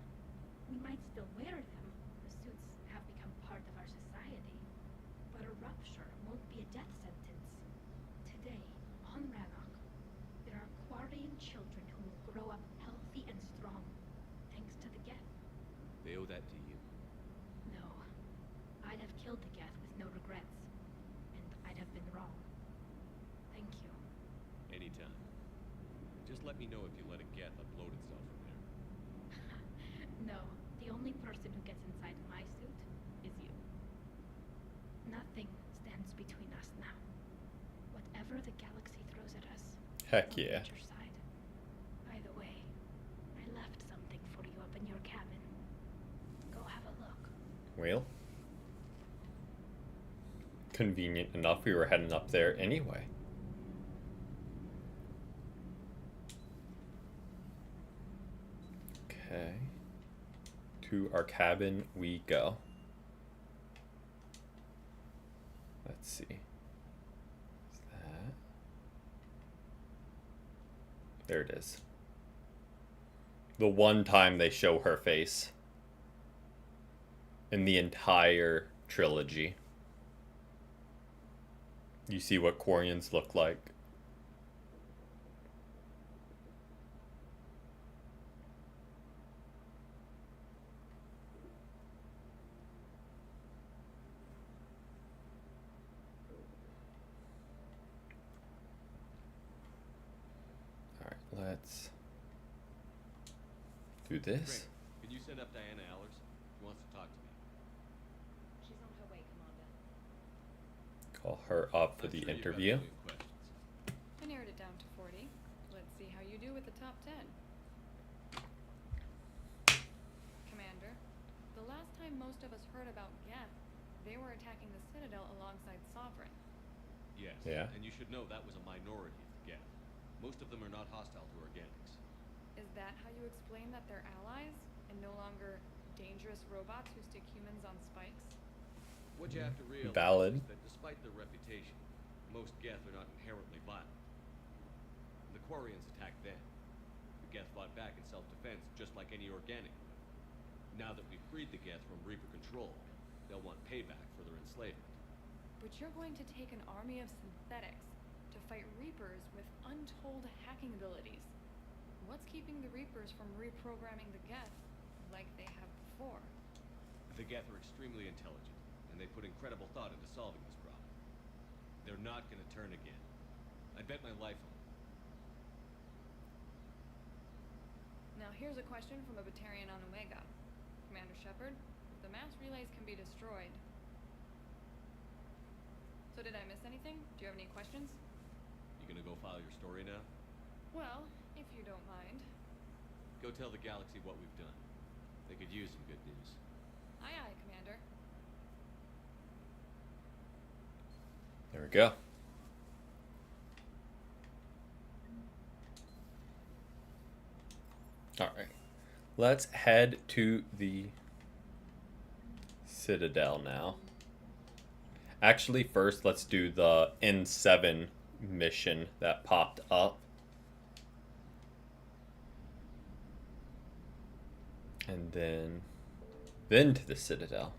We might still wear them. The suits have become part of our society. But a rupture won't be a death sentence. Today, on Rannoch, there are Quarian children who will grow up healthy and strong, thanks to the Geth. They owe that to you. No, I'd have killed the Geth with no regrets, and I'd have been wrong. Thank you. Anytime. Just let me know if you let a Geth upload itself from there. No, the only person who gets inside my suit is you. Nothing stands between us now. Whatever the galaxy throws at us, Heck we'll yeah. get your side. By the way, I left something for you up in your cabin. Go have a look. Well, convenient enough, we were heading up there anyway. Okay. To our cabin we go. Let's see. Is that? There it is. The one time they show her face in the entire trilogy. You see what Quarians look like. Alright, let's do this. Great. Can you send up Diana Allers? She wants to talk to me. She's on her way, Commander. Call her up for I'm the sure you've got a interview. million questions. I narrowed it down to 40. Let's see how you do with the top 10. Commander, the last time most of us heard about Geth, they were attacking the Citadel alongside Sovereign. Yes. Yeah. And you should know that was a minority of the Geth. Most of them are not hostile to organics. Is that how you explain that they're allies and no longer dangerous robots who stick humans on spikes? What you have to realize Valid. is that despite their reputation, most Geth are not inherently violent. The Quarians attacked them. The Geth fought back in self-defense just like any organic would. Now that we've freed the Geth from Reaper control, they'll want payback for their enslavement. But you're going to take an army of synthetics to fight Reapers with untold hacking abilities. What's keeping the Reapers from reprogramming the Geth like they have before? The Geth are extremely intelligent, and they put incredible thought into solving this problem. They're not gonna turn again. I bet my life on it. Now here's a question from a Batarian on Omega. Commander Shepard, if the mass relays can be destroyed... So did I miss anything? Do you have any questions? You gonna go file your story now? Well, if you don't mind. Go tell the galaxy what we've done. They could use some good news. Aye aye, Commander. There we go. Alright. Let's head to the Citadel now. Actually, first, let's do the N7 mission that popped up. And then to the Citadel.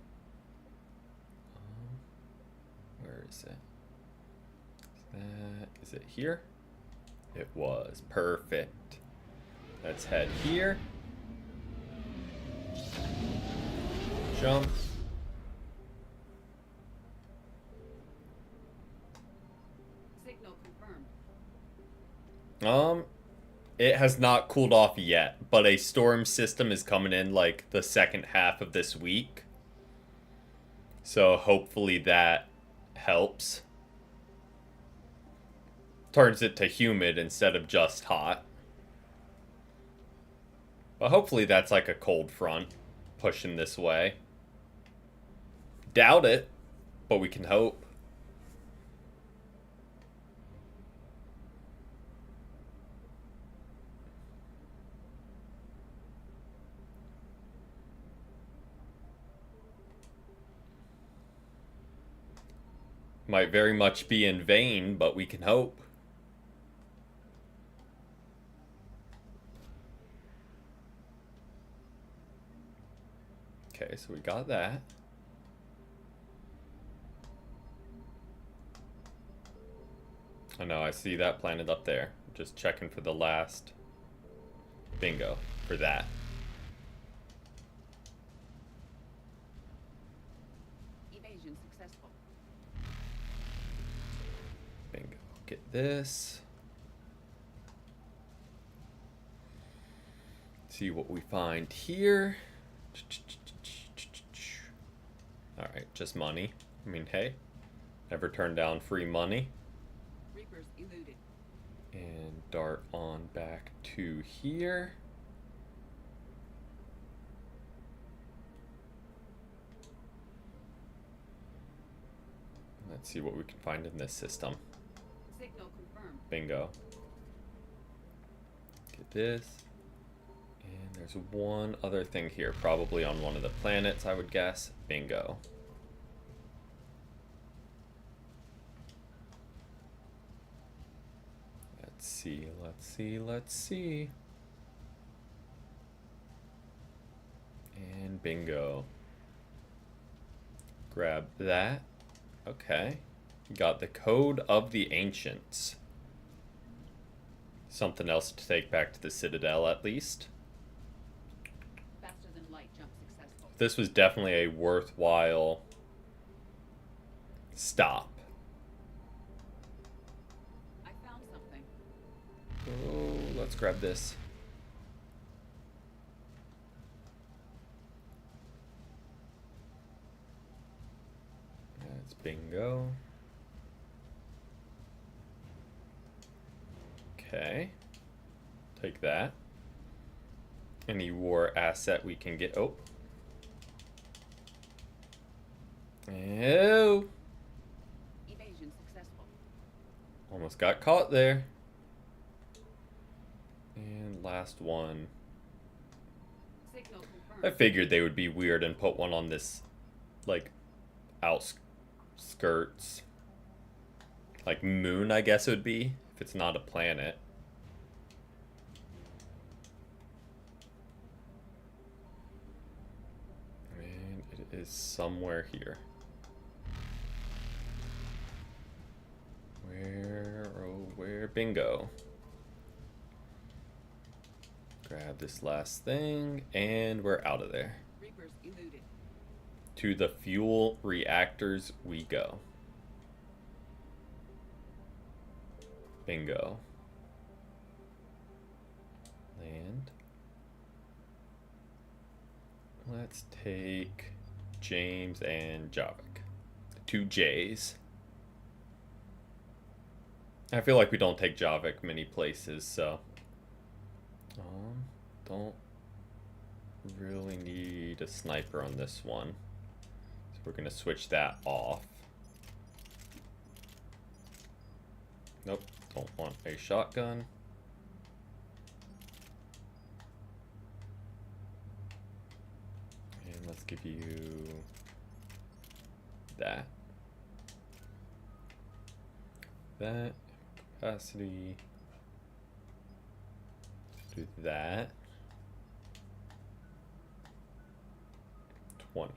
Where is it? Is it here? It was. Perfect. Let's head here. Jump. Signal confirmed. It has not cooled off yet, but a storm system is coming in like the second half of this week. So hopefully that helps. Turns it to humid instead of just hot. But hopefully that's like a cold front pushing this way. Doubt it, but we can hope. Might very much be in vain, but we can hope. Okay, so we got that. I know, I see that planet up there. Just checking for the last bingo for that. Evasion successful. Bingo. Get this. See what we find here. Alright, just money. I mean, hey, never turn down free money. Reapers eluded. And dart on back to here. Let's see what we can find in this system. Signal confirmed. Bingo. Get this. And there's one other thing here, probably on one of the planets, I would guess. Bingo. Let's see, let's see, let's see. And bingo. Grab that. Okay. Got the Code of the Ancients. Something else to take back to the Citadel, at least. Faster than light jump successful. This was definitely a worthwhile stop. I found something. Oh, let's grab this. That's bingo. Okay. Take that. Any war asset we can get. Oh. Oh. Evasion successful. Almost got caught there. And last one. Signal confirmed. I figured they would be weird and put one on this, like, outskirts. Like moon, I guess it would be, if it's not a planet. And it is somewhere here. Where, oh, where? Bingo. Grab this last thing, and we're out of there. Reapers eluded. To the fuel reactors we go. Bingo. Land. Let's take James and Javik. 2 J's. I feel like we don't take Javik many places, so don't really need a sniper on this one. So we're gonna switch that off. Nope, don't want a shotgun. And let's give you that. That capacity. Do that. 20.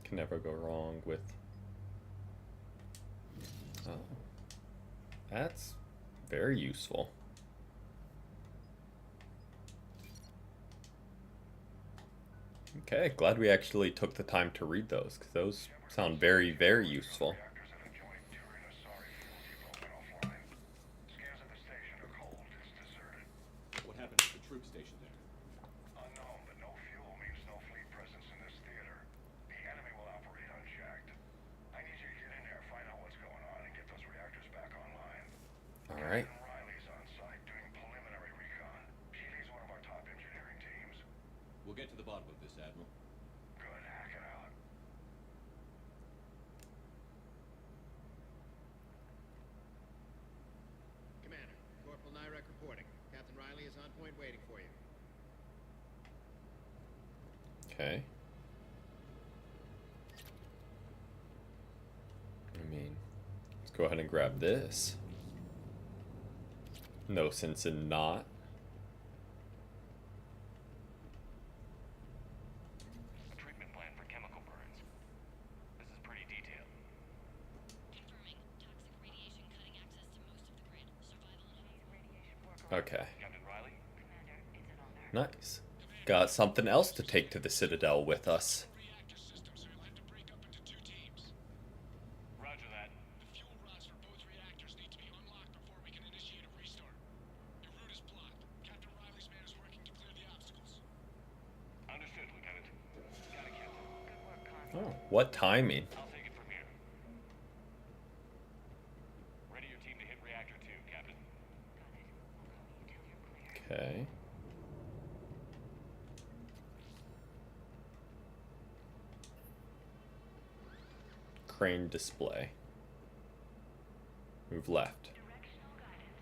Can never go wrong with. Oh, that's very useful. Okay, glad we actually took the time to read those, because those sound very, very useful. What happened to the troop station there? Unknown, but no fuel means no fleet presence in this theater. The enemy will operate unchecked. I need you to get in there, find out what's going on, and get those reactors back online. All right. Riley's on site doing preliminary recon. She leads one of our top engineering teams. We'll get to the bottom of this, Admiral. Good, hack it out. Commander, Corporal Nyrek reporting. Captain Riley is on point waiting for you. Okay. I mean, let's go ahead and grab this. No sense in not. Treatment plan for chemical burns. This is pretty detailed. Confirming. Toxic radiation cutting access to most of the grid. Survival on Okay. Captain Riley? Commander, it's an honor. Nice. Got something else to take to the Citadel with us. Reactor systems will have to break up into 2 teams. Roger that. The fuel rods for both reactors need to be unlocked before we can initiate a restart. Your route is blocked. Captain Riley's man is working to clear the obstacles. Understood, Lieutenant. Got it, Captain. Good work, Consul. Oh, what timing. I'll take it from here. Ready your team to hit reactor 2, Captain. Got it. We'll call you till you're clear. Okay. Crane display. Move left. Directional guidance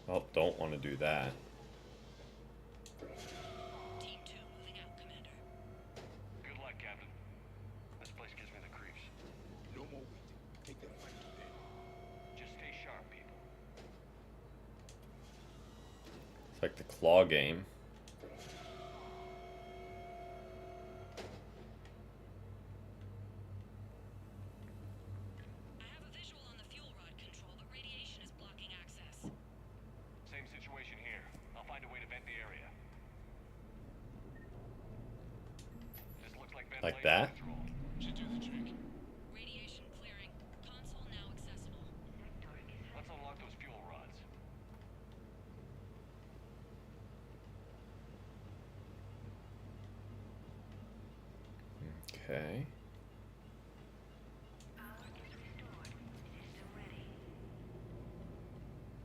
error. Oh, don't want to do that. Team 2 moving out, Commander. Good luck, Captain. This place gives me the creeps. No more waiting. Take that fight to bed. Just stay sharp, people. It's like the claw game. I have a visual on the fuel rod control, but radiation is blocking access. Same situation here. I'll find a way to vent the area. This looks like Like ventilation that? control. Should do the trick. Radiation clearing. Console now accessible. Let's unlock those fuel rods. Okay.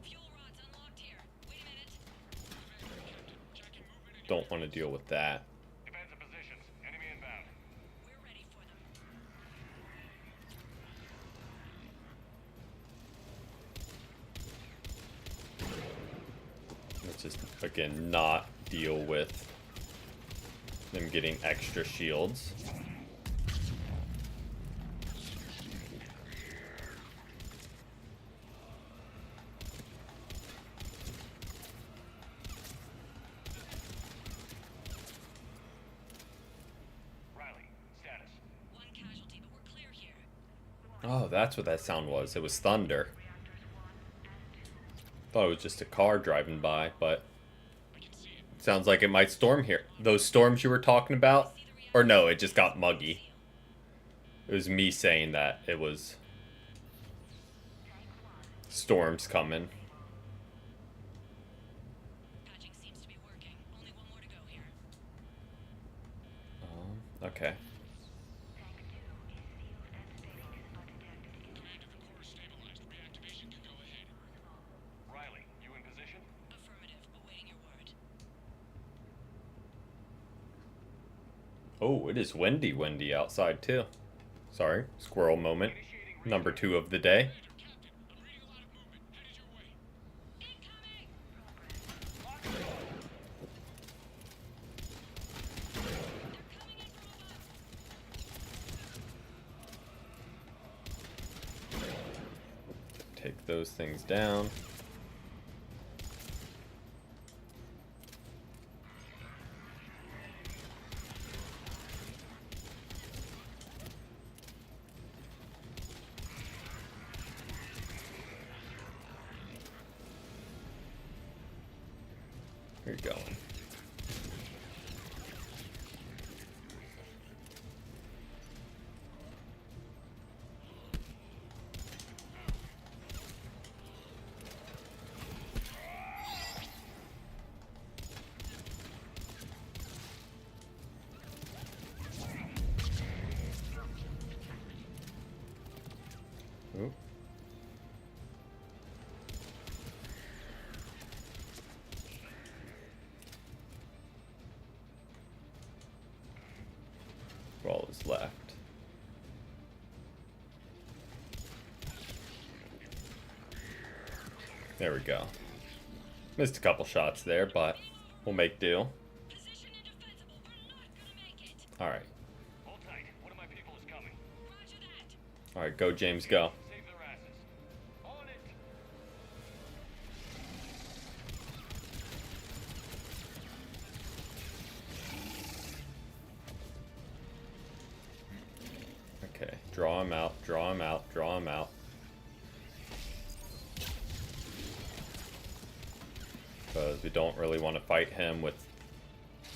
Fuel rods unlocked here. Wait a minute. Checking movement and Don't want to deal with that. defensive positions. Enemy inbound. We're ready for them. Let's just, again, not deal with them getting extra shields. Riley, status. One casualty, but we're Oh, that's what that sound was. It was thunder. Thought it was just a car driving by, but sounds like it might storm here. Those storms you were talking about? Or no, it just got muggy. It was me saying that it was storms coming. Patching seems to be working. Only one more to go here. Okay. Commander, the core is stabilized. Reactivation can go ahead. Riley, you in position? Affirmative. Awaiting your word. Oh, it is windy outside too. Sorry, squirrel moment. Number 2 of the day. Captain, I'm reading a lot of movement. Headed your way. Incoming! Take those things down. Where you going? Oop. All is left. There we go. Missed a couple shots there, but we'll make do. Position indefensible. We're not gonna make it. Alright. Hold tight. One of my people is coming. Roger that. Alright, go James, go. Save their asses. On it. Okay, draw him out, draw him out, draw him out. Because we don't really want to fight him with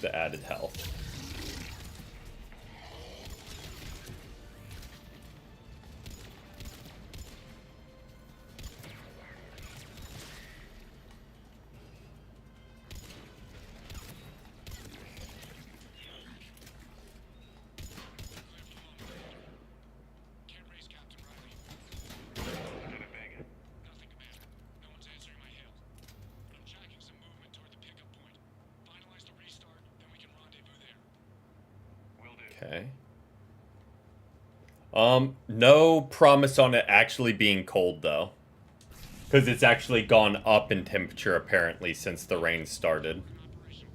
the added health. Can't raise Captain Riley. Lieutenant Vega. Nothing, Commander. No one's answering my hails. I'm tracking some movement toward the pickup point. Finalize the restart, then we can rendezvous there. Will do. Okay. No promise on it actually being cold, though. Because it's actually gone up in temperature, apparently, since the rain started. Operational,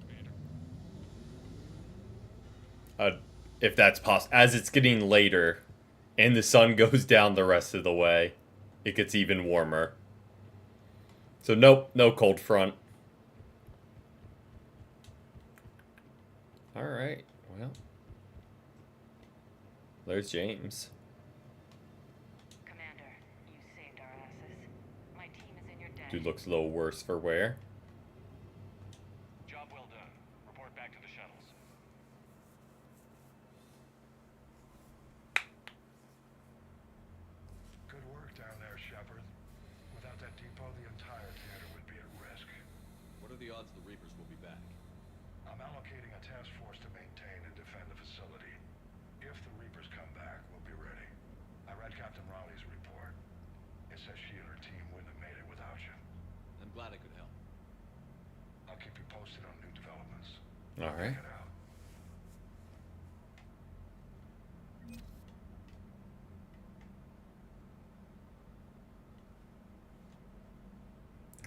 Commander. If that's possible. As it's getting later, and the sun goes down the rest of the way, it gets even warmer. So nope, no cold front. Alright, well. There's James. Commander, you saved our asses. My team is in your debt. Dude looks a little worse for wear. Job well done. Report back to the shuttles. Good work down there, Shepard. Without that depot, the entire theater would be at risk. What are the odds the Reapers will be back? I'm allocating a task force to maintain and defend the facility. If the Reapers come back, we'll be ready. I read Captain Raleigh's report. It says she and her team wouldn't have made it without you. I'm glad I could help. I'll keep you posted on new developments. Alright. Check it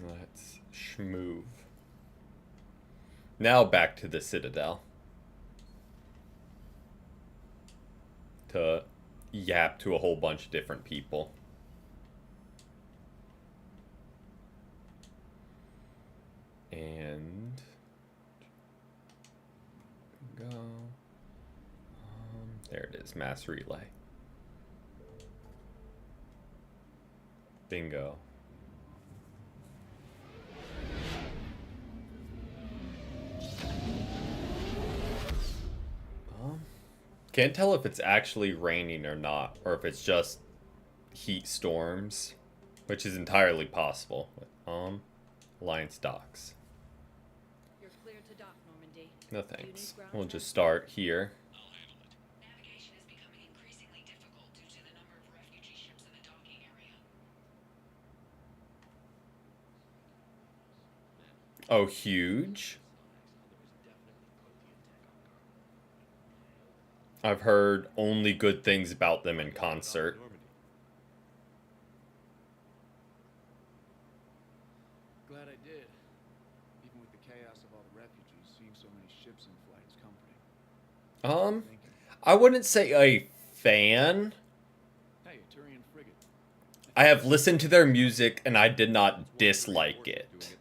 out. Let's schmoove. Now back to the Citadel. To yap to a whole bunch of different people. And go. There it is, mass relay. Bingo. Can't tell if it's actually raining or not, or if it's just heat storms, which is entirely possible. Alliance docks. You're cleared to dock, Normandy. No thanks. We'll just start here. Navigation is becoming increasingly difficult due to the number of refugee ships in the docking area. Oh, huge. I've heard only good things about them in concert. Glad I did. Even with the chaos of all the refugees, seeing so many ships in flight is comforting. I wouldn't say a fan. Hey, a Turian frigate. I have listened to their music and I did not dislike it.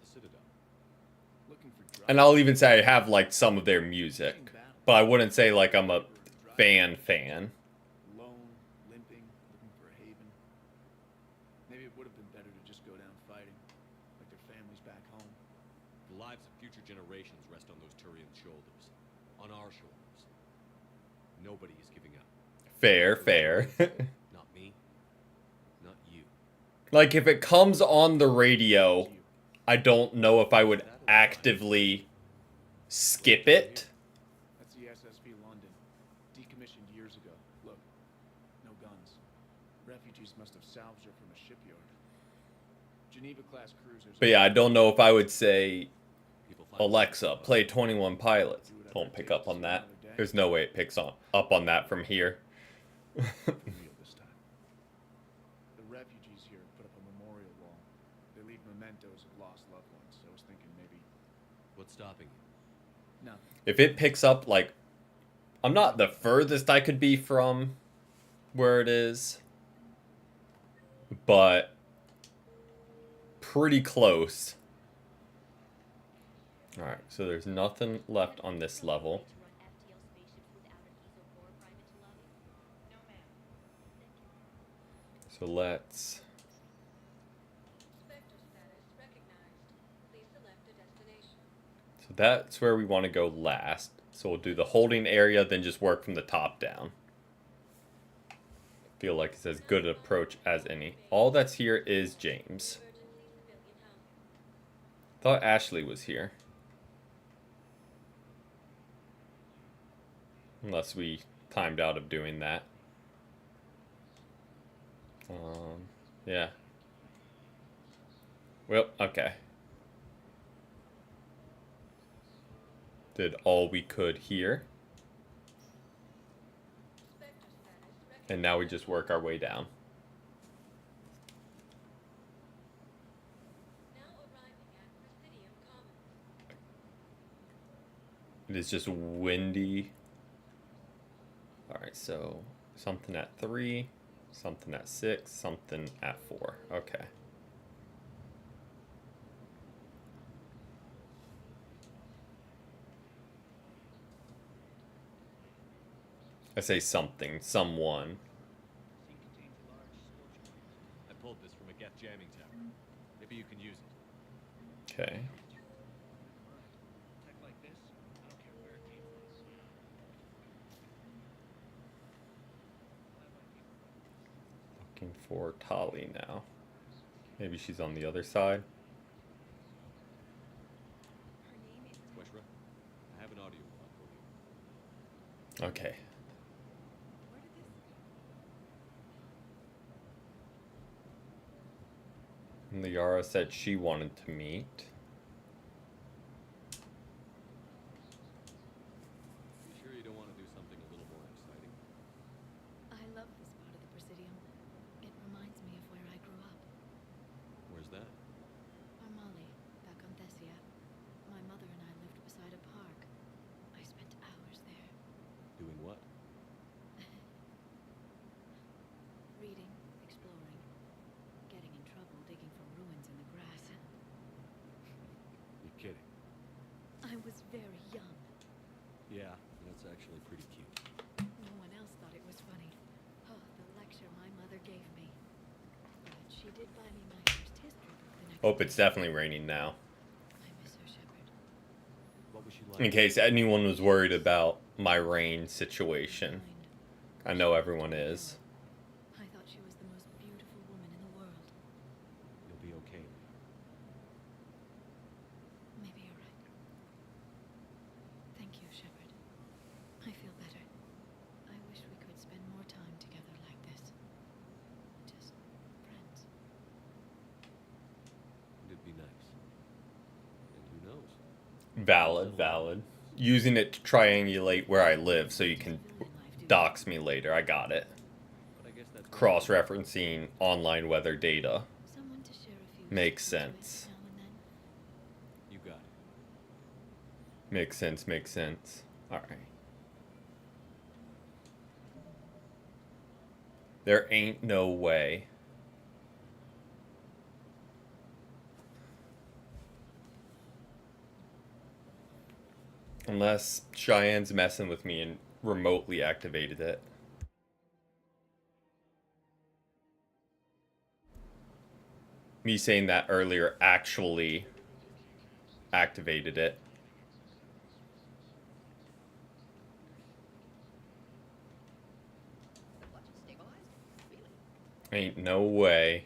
And I'll even say I have liked some of their music, but I wouldn't say like I'm a fan. Alone, limping, looking for a haven. Maybe it would have been better to just go down fighting, like their families back home. The lives of future generations rest on those Turian shoulders. On our shoulders. Nobody is giving up. Fair. Not me. Not you. Like, if it comes on the radio, I don't know if I would actively skip it. That's the SSV London. Decommissioned years ago. Look, no guns. Refugees must have salvaged her from a shipyard. Geneva-class cruisers... But yeah, I don't know if I would say, Alexa, play 21 Pilots. Don't pick up on that. There's no way it picks up on that from here. Real this time. The refugees here put up a memorial wall. They leave mementos of lost loved ones, so I was thinking maybe... What's stopping you? Nothing. If it picks up, like, I'm not the furthest I could be from where it is, but pretty close. Alright, so there's nothing left on this level. So let's... So that's where we want to go last. So we'll do the holding area, then just work from the top down. Feel like it's as good an approach as any. All that's here is James. Thought Ashley was here. Unless we timed out of doing that. Yeah. Well, okay. Did all we could here. And now we just work our way down. It is just windy. Alright, so something at 3, something at 6, something at 4. Okay. I say something, someone. I pulled this from a Geth jamming tower. Maybe you can use it. Okay. Tech like this, I don't care where it came from. Looking for Tali now. Maybe she's on the other side. Weshra, I have an audio log for you. Okay. And Liara said she wanted to meet. You sure you don't want to do something a little more exciting? I love this part of the Presidium. It reminds me of where I grew up. Where's that? Armali, back on Thessia. My mother and I lived beside a park. I spent hours there. Doing what? Reading, exploring, getting in trouble digging for ruins in the grass. You're kidding. I was very young. Yeah, that's actually pretty cute. No one else thought it was funny. Oh, the lecture my mother gave me. But she did buy me my first history book the next Hope it's definitely raining now. I miss her, Shepard. What was she like? In case anyone was worried about my rain situation. I know everyone is. I thought she was the most beautiful woman in the world. You'll be okay. Maybe you're right. Thank you, Shepard. I feel better. I wish we could spend more time together like this. Just friends. It'd be nice. And who knows? Valid, valid. Using it to triangulate where I live so you can dox me later. I got it. But I guess that's Cross-referencing online weather data. Someone to share a few Makes secrets with sense. now and then. You got it. Makes sense, makes sense. Alright. There ain't no way. Unless Cheyenne's messing with me and remotely activated it. Me saying that earlier actually activated it. Ain't no way.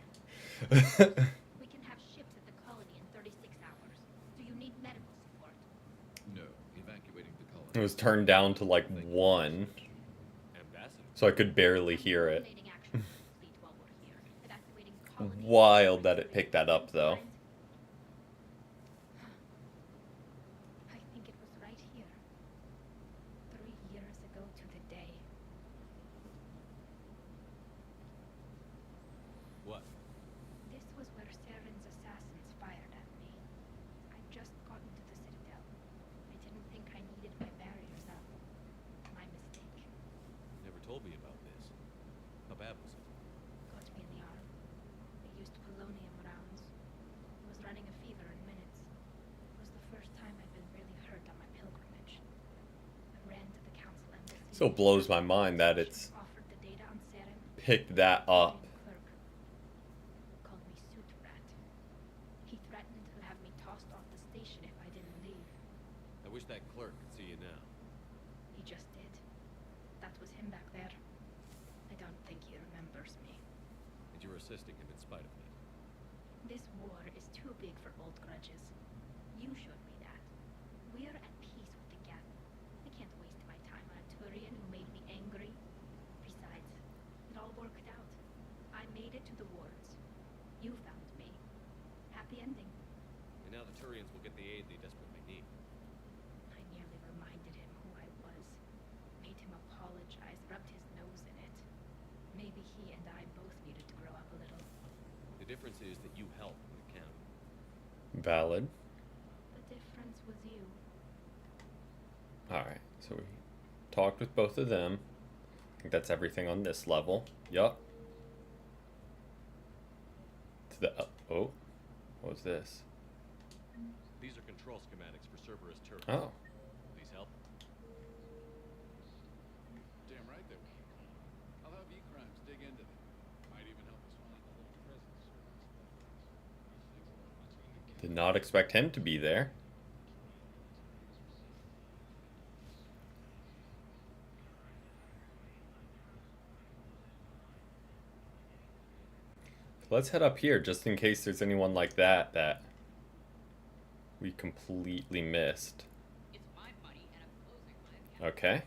We can have ships at the colony in 36 hours. Do you need medical support? No, evacuating the colony. It was turned down to like 1. Ambassador. So I could barely hear it. Coordinating action with the fleet while we're here. Evacuating colony. Wild that it picked that up though. I think it was right here. 3 years ago to the day. What? This was where Saren's assassins fired at me. I'd just gotten to the Citadel. I didn't think I needed my barriers up. My mistake. Never told me about this. How bad was it? Got me in the arm. They used polonium rounds. I was running a fever in minutes. It was the first time I'd been really hurt on my pilgrimage. I ran to the council embassy. Still blows my mind that it's Offered the data on Saren. picked that up. Clerk called me suit rat. He threatened to have me tossed off the station if I didn't leave. I wish that clerk could see you now. He just did. That was him back there. I don't think he remembers me. And you're assisting him in spite of that. This war is too big for old grudges. You showed me that. We're at peace with the Geth. I can't waste my time on a Turian who made me angry. Besides, it all worked out. I made it to the wards. You found me. Happy ending. And now the Turians will get the aid they desperately need. I nearly reminded him who I was. Made him apologize, rubbed his nose in it. Maybe he and I both needed to grow up a little. The difference is that you help when it counted. Valid. The difference was you. Alright, so we talked with both of them. I think that's everything on this level. Yup. To the oh, what was this? These are control schematics for Cerberus turrets. Oh, These help? Damn right they will. I'll have E-Crimes dig into them. Might even help us find the whole presence. did not expect him to be there. Let's head up here just in case there's anyone like that that we completely missed. It's my money, and I'm closing my account. Okay.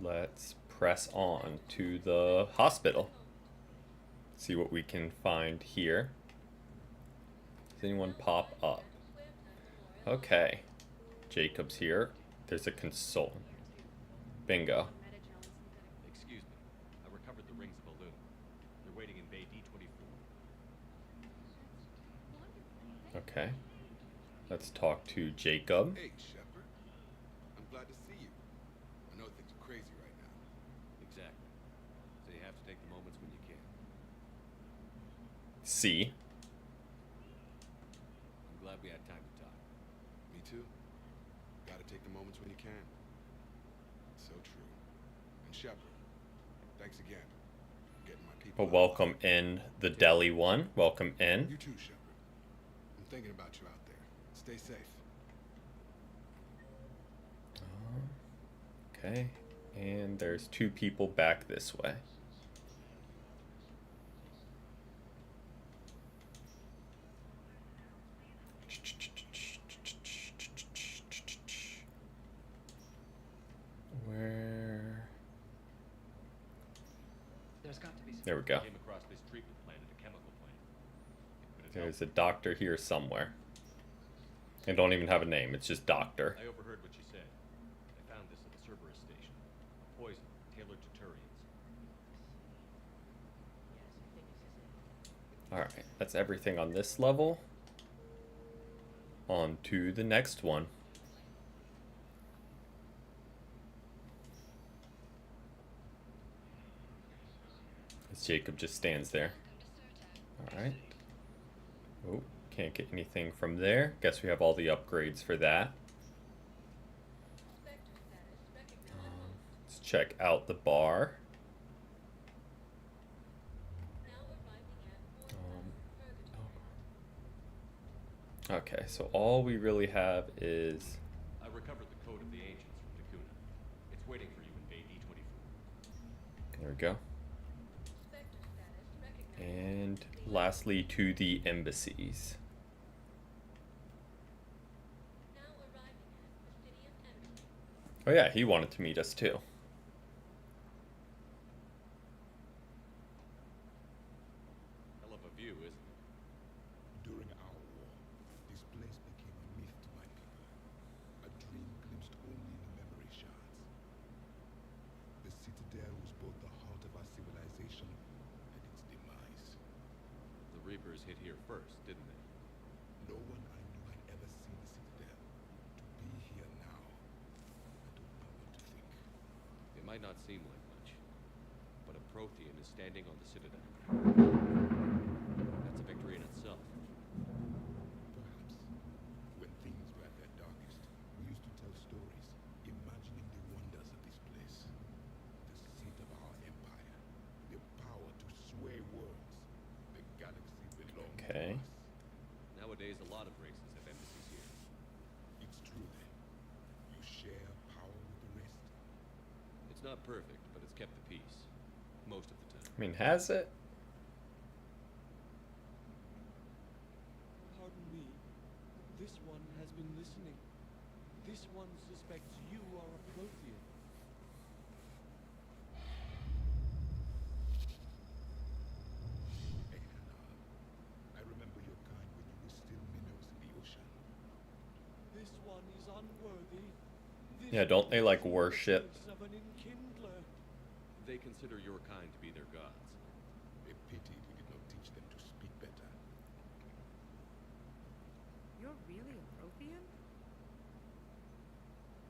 Let's press on to the hospital. See what we can find here. Does anyone pop up? Okay. Jacob's here. There's a consultant. Bingo. Excuse me. I recovered the rings of Illum. They're waiting in Bay D24. Okay. Let's talk to Jacob. Hey, Shepard. I'm glad to see you. I know things are crazy right now. Exactly. So you have to take the moments when you can. C. I'm glad we had time to talk. Me too. Gotta take the moments when you can. So true. And Shepard, Thanks again. Getting my people. Well, welcome in the Deli one. Welcome in. You too, Shepard. I'm thinking about you out there. Stay safe. Okay, and there's 2 people back this way. Where? There's got to be some. There we go. Came across this treatment plant at a chemical plant. There's a doctor here somewhere. They don't even have a name, it's just doctor. I overheard what she said. I found this at the Cerberus station. A poison tailored to Turians. Alright, that's everything on this level. On to the next one. As Jacob just stands there. Alright. Oh, can't get anything from there. Guess we have all the upgrades for that. Let's check out the bar. Okay, so all we really have is... I recovered the code of the ancients from Takuna. It's waiting for you in Bay D24. There we go. And lastly to the embassies. Oh yeah, he wanted to meet us too. Hell of a view, isn't it? During our war, this place became a myth to my people. A dream glimpsed only in the memory shards. The Citadel was both the heart of our civilization and its demise. The Reapers hit here first, didn't they? No one I knew had ever seen the Citadel. To be here now, I don't know what to think. It might not seem like much, but a Prothean is standing on the Citadel. That's a victory in itself. Perhaps. When things were at their darkest, we used to tell stories, imagining the wonders of this place. The seat of our empire. The power to sway worlds. The galaxy belongs to us. Nowadays, a lot of races have embassies here. It's true then. You share power with the rest. It's not perfect, but it's kept the peace. Most of the time. I mean, has it? Pardon me. This one has been listening. This one suspects you are a Prothean. Hey, I remember your kind when you were still minnows in the ocean. This one is unworthy. Yeah, don't they like worship? Of an enkindler. They consider your kind to be their gods. A pity we did not teach them to speak better. You're really a Prothean?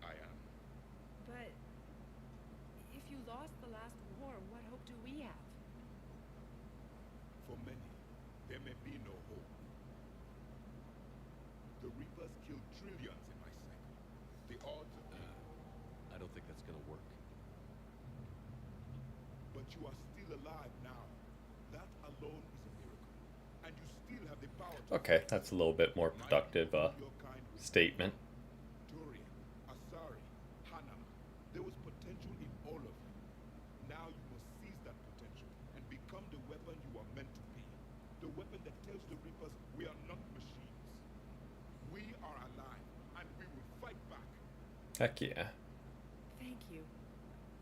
I am. But if you lost the last war, what hope do we have? For many, there may be no hope. The Reapers killed trillions in my cycle. The odds of I don't think that's gonna work. But you are still alive now. That alone is a miracle. And you still have the power to Okay, that's a little bit more productive statement. Turian, Asari, Hana. There was potential in all of you. Now you must seize that potential and become the weapon you are meant to be. The weapon that tells the Reapers we are not machines. We are alive, and we will fight back. Heck yeah. Thank you.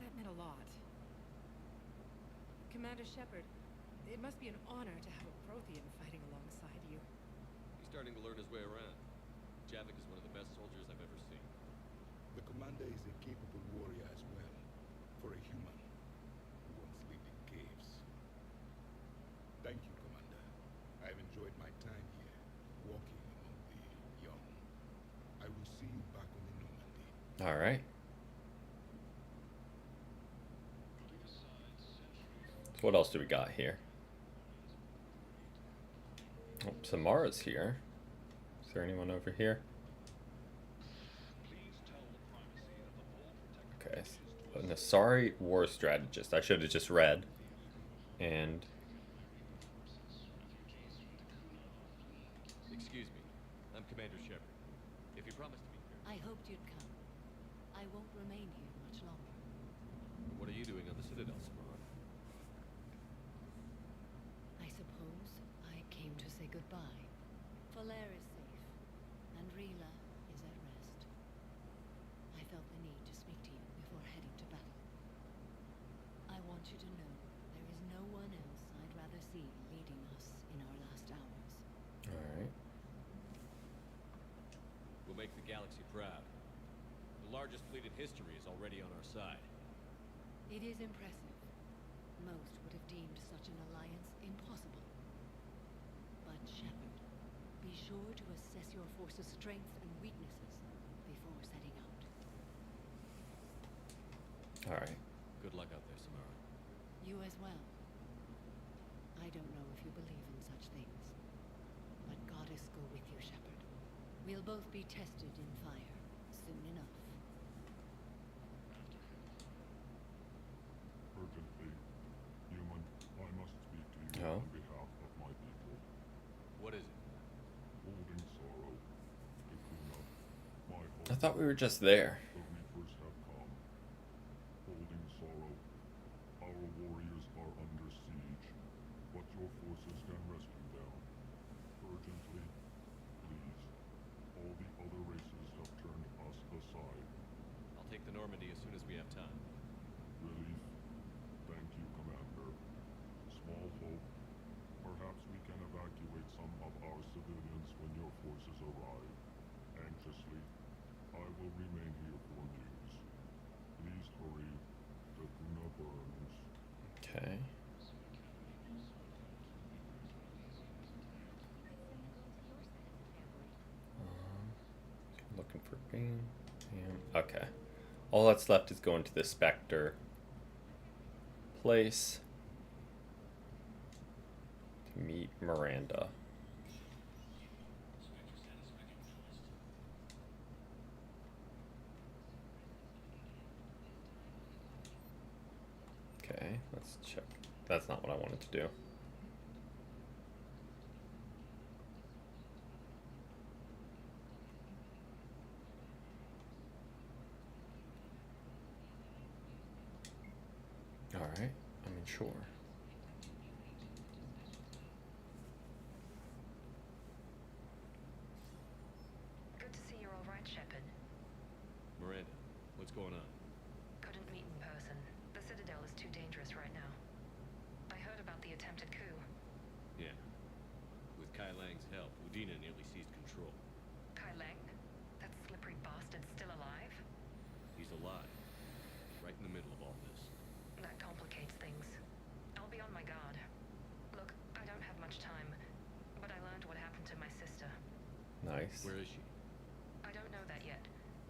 That meant a lot. Commander Shepard, it must be an honor to have a Prothean fighting alongside you. He's starting to learn his way around. Javik is one of the best soldiers I've ever seen. The commander is a capable warrior as well, for a human who once lived in caves. Thank you, Commander. I've enjoyed my time here, walking among the young. I will see you back on the Normandy. All right. So what else do we got here? Oh, Samara's here. Is there anyone over here? Okay, so An Asari war strategist. I should have just read. And Excuse me. I'm Commander Shepard. If you promise to be here. I hoped you'd come. I won't remain here much longer. What are you doing on the Citadel, Samara? I suppose I came to say goodbye. Falair is safe, and Rila is at rest. I felt the need to speak to you before heading to battle. I want you to know there is no one else I'd rather see leading us in our last hours. alright. We'll make the galaxy proud. The largest fleet in history is already on our side. It is impressive. Most would have deemed such an alliance impossible. But Shepard, be sure to assess your force's strengths and weaknesses before setting out. Alright. Good luck out there, Samara. You as well. I don't know if you believe in such things, but Goddess go with you, Shepard. We'll both be tested in fire soon enough. Urgently, human, I must speak to you Oh. on behalf of my people. What is it? Holding sorrow, Dakuna, my hope. I thought we were just there. The Reapers have come. Holding sorrow, our warriors are under siege, but your forces can rescue them. Urgently, please. All the other races have turned us aside. I'll take the Normandy as soon as we have time. Relief. Thank you, Commander. Small hope. Perhaps we can evacuate some of our civilians when your forces arrive. Anxiously, I will remain here for news. Please hurry. Dakuna burns. Okay. Looking for Bane. Okay. All that's left is going to the Spectre place to meet Miranda. Okay, let's check. That's not what I wanted to do. Alright, I mean, sure. Good to see you're all right, Shepard. Miranda, what's going on? Couldn't meet in person. The Citadel is too dangerous right now. I heard about the attempted coup. Yeah. With Kai Lang's help, Udina nearly seized control. Kai Lang? That slippery bastard's still alive? He's alive. Right in the middle of all this. That complicates things. I'll be on my guard. Look, I don't have much time, but I learned what happened to my sister. Nice. Where is she? I don't know that yet,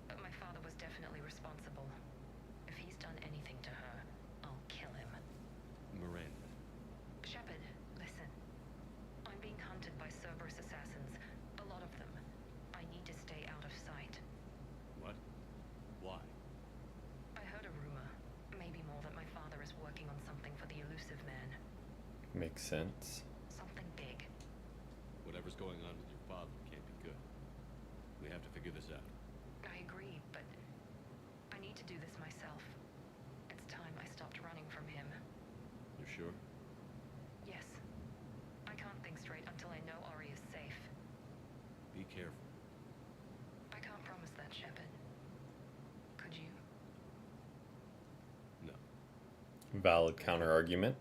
but my father was definitely responsible. If he's done anything to her, I'll kill him. Miranda. Shepard, listen. I'm being hunted by Cerberus assassins. A lot of them. I need to stay out of sight. What? Why? I heard a rumor, maybe more, that my father is working on something for the elusive man. Makes sense. Something big. Whatever's going on with your father can't be good. We have to figure this out. I agree, but I need to do this myself. It's time I stopped running from him. You sure? Yes. I can't think straight until I know Ori is safe. Be careful. I can't promise that, Shepard. Could you? No. Valid counter argument.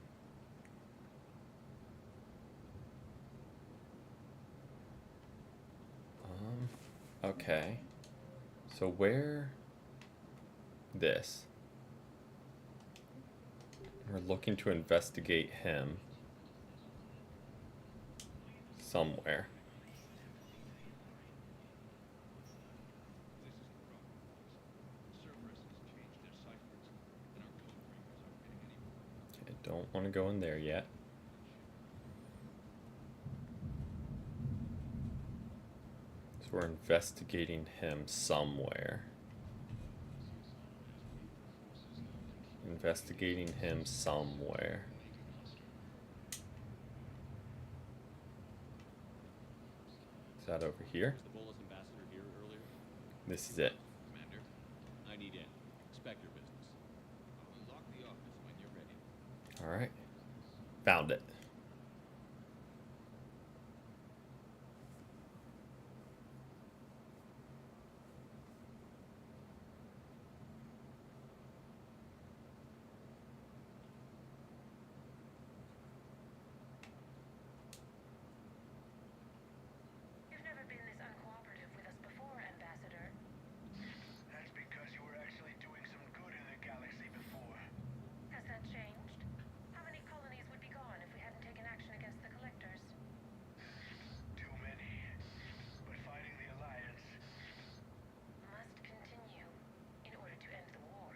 Okay. So where this? We're looking to investigate him somewhere. Okay, don't want to go in there yet. So we're investigating him somewhere. investigating him somewhere. Is that over here? Was the Volus ambassador here earlier? This is it. Commander, I need in. Expect your business. I'll unlock the office when you're ready. Alright. Found it. You've never been this uncooperative with us before, Ambassador. That's because you were actually doing some good in the galaxy before. Has that changed? How many colonies would be gone if we hadn't taken action against the collectors? Too many. But fighting the Alliance... Must continue in order to end the war.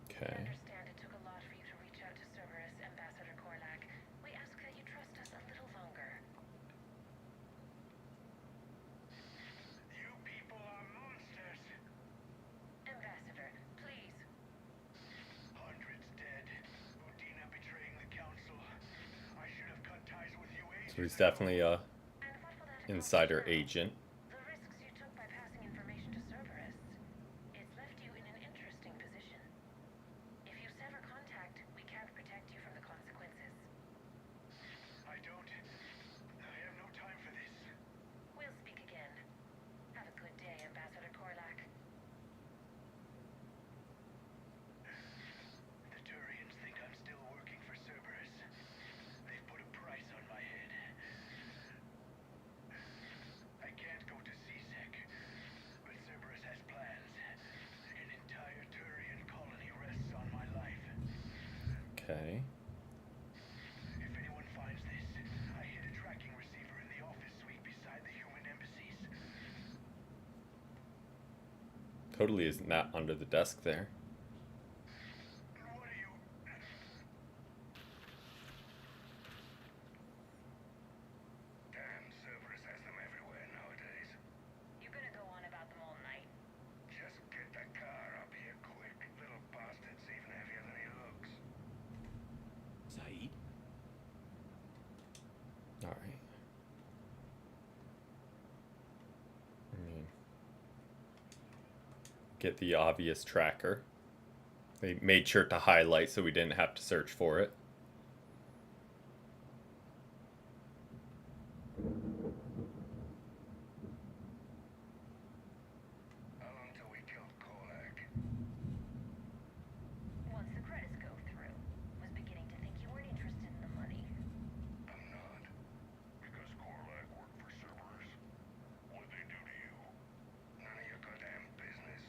Okay. I understand it took a lot for you to reach out to Cerberus, Ambassador Korlak. We ask that you trust us a little longer. You people are monsters. Ambassador, please. Hundreds dead. Udina betraying the Council. I should have cut ties with you ages So he's ago. definitely a insider agent. The risks you took by passing information to Cerberus, it's left you in an interesting position. If you sever contact, we can't protect you from the consequences. I don't... I have no time for this. We'll speak again. Have a good day, Ambassador Korlak. The Turians think I'm still working for Cerberus. They've put a price on my head. I can't go to CSEC, but Cerberus has plans. An entire Turian colony rests on my life. Okay. If anyone finds this, I hid a tracking receiver in the office suite beside the human embassies. Totally isn't that under the desk there. What are you... Damn, Cerberus has them everywhere nowadays. You gonna go on about them all night? Just get the car up here quick. Little bastard's even heavier than he looks. Saeed? Alright. I mean, get the obvious tracker. They made sure to highlight so we didn't have to search for it. How long till we killed Korlak? Once the credits go through, was beginning to think you weren't interested in the money. I'm not. Because Korlak worked for Cerberus. What'd they do to you? None of your goddamn business.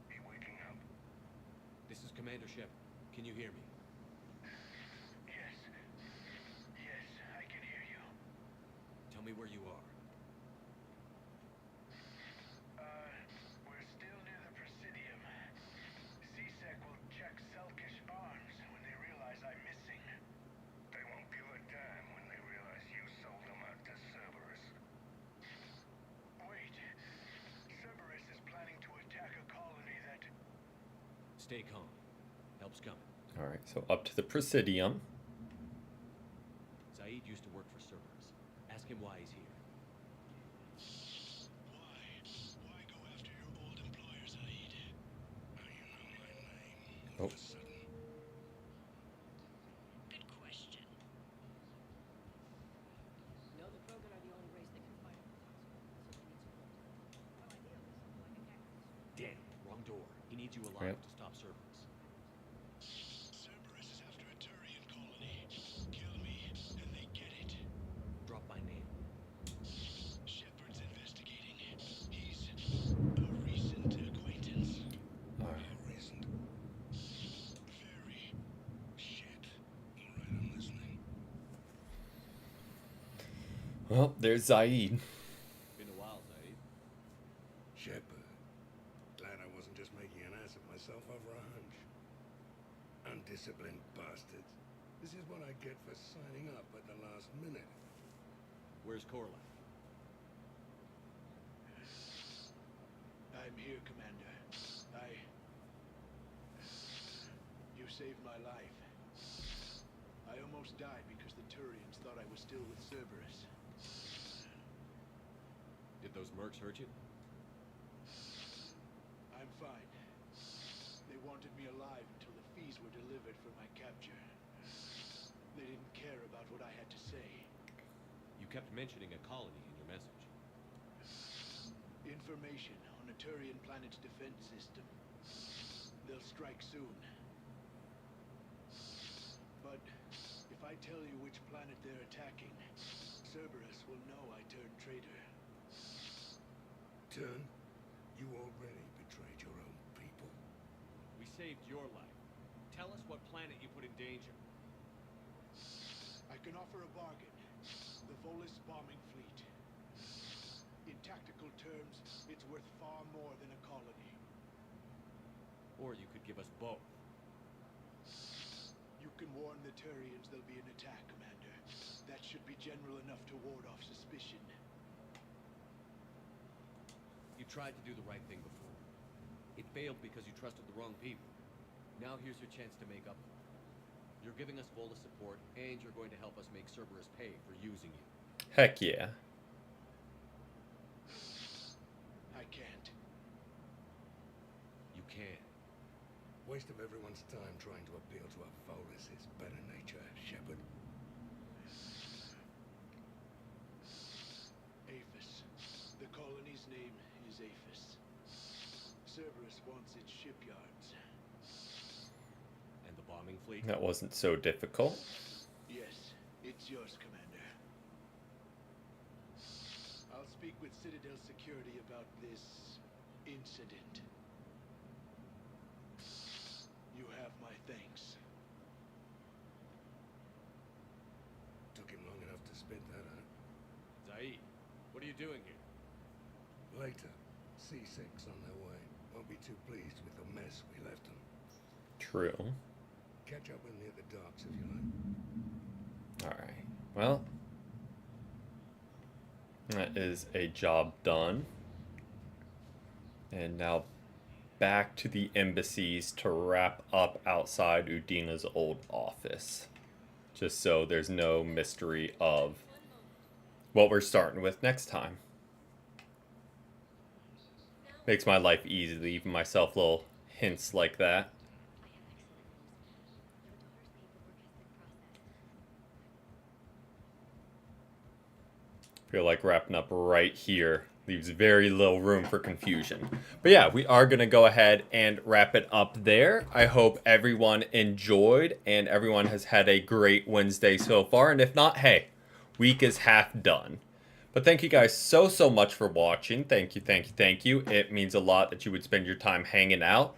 Be waking up. This is Commander Shepard. Can you hear me? Yes. Yes, I can hear you. Tell me where you are. We're still near the Presidium. CSEC will check Selkish arms when they realize I'm missing. They won't give a damn when they realize you sold them out to Cerberus. Wait. Cerberus is planning to attack a colony that... Stay calm. Help's coming. Alright, so up to the Presidium. Saeed used to work for Cerberus. Ask him why he's here. Why go after your old employer, Saeed? How do you know my name? Oh. Good question. No, the Krogan are the only race that can fight over toxins, so they need support. Well, ideally, something like a cactus. Damn, wrong door. He needs you alive Yep. to stop Cerberus. Cerberus is after a Turian colony. Kill me, and they get it. Drop my name. Shepard's investigating. He's a recent acquaintance. Alright. Recent. Very. Shit. Alright, I'm listening. Well, there's Zaid. Been a while, Saeed. Shepard. Glad I wasn't just making an ass of myself over a hunch. Undisciplined bastards. This is what I get for signing up at the last minute. Where's Korlak? I'm here, Commander. You saved my life. I almost died because the Turians thought I was still with Cerberus. Did those mercs hurt you? I'm fine. They wanted me alive until the fees were delivered for my capture. They didn't care about what I had to say. You kept mentioning a colony in your message. Information on a Turian planet's defense system. They'll strike soon. But if I tell you which planet they're attacking, Cerberus will know I turned traitor. Turn? You already betrayed your own people. We saved your life. Tell us what planet you put in danger. I can offer a bargain. The Volus bombing fleet. In tactical terms, it's worth far more than a colony. Or you could give us both. You can warn the Turians there'll be an attack, Commander. That should be general enough to ward off suspicion. You tried to do the right thing before. It failed because you trusted the wrong people. Now here's your chance to make up for it. You're giving us Volus support, and you're going to help us make Cerberus pay for using you. Heck yeah. I can't. You can. Waste of everyone's time trying to appeal to a Volus' better nature, Shepard. Aphis. The colony's name is Aphis. Cerberus wants its shipyards. And the bombing fleet? That wasn't so difficult. Yes, it's yours, Commander. I'll speak with Citadel Security about this incident. You have my thanks. Took him long enough to spit that out. Zaid, what are you doing here? Later, C6 on their way. Won't be too pleased with the mess we left them. True. Catch up with me at the docks if you like. Alright. Well, that is a job done. And now back to the embassies to wrap up outside Udina's old office. Just so there's no mystery of what we're starting with next time. Makes my life easy, leaving myself little hints like that. Feel like wrapping up right here leaves very little room for confusion. But yeah, we are going to go ahead and wrap it up there. I hope everyone enjoyed and everyone has had a great Wednesday so far. And if not, hey, week is half done. But thank you guys so much for watching. Thank you. It means a lot that you would spend your time hanging out.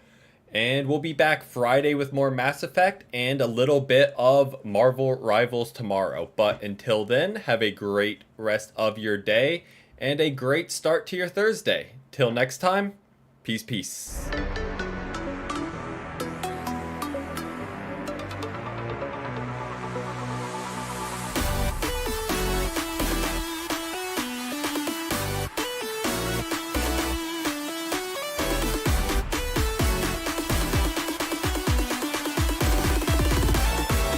And we'll be back Friday with more Mass Effect and a little bit of Marvel Rivals tomorrow. But until then, have a great rest of your day and a great start to your Thursday. Till next time, peace.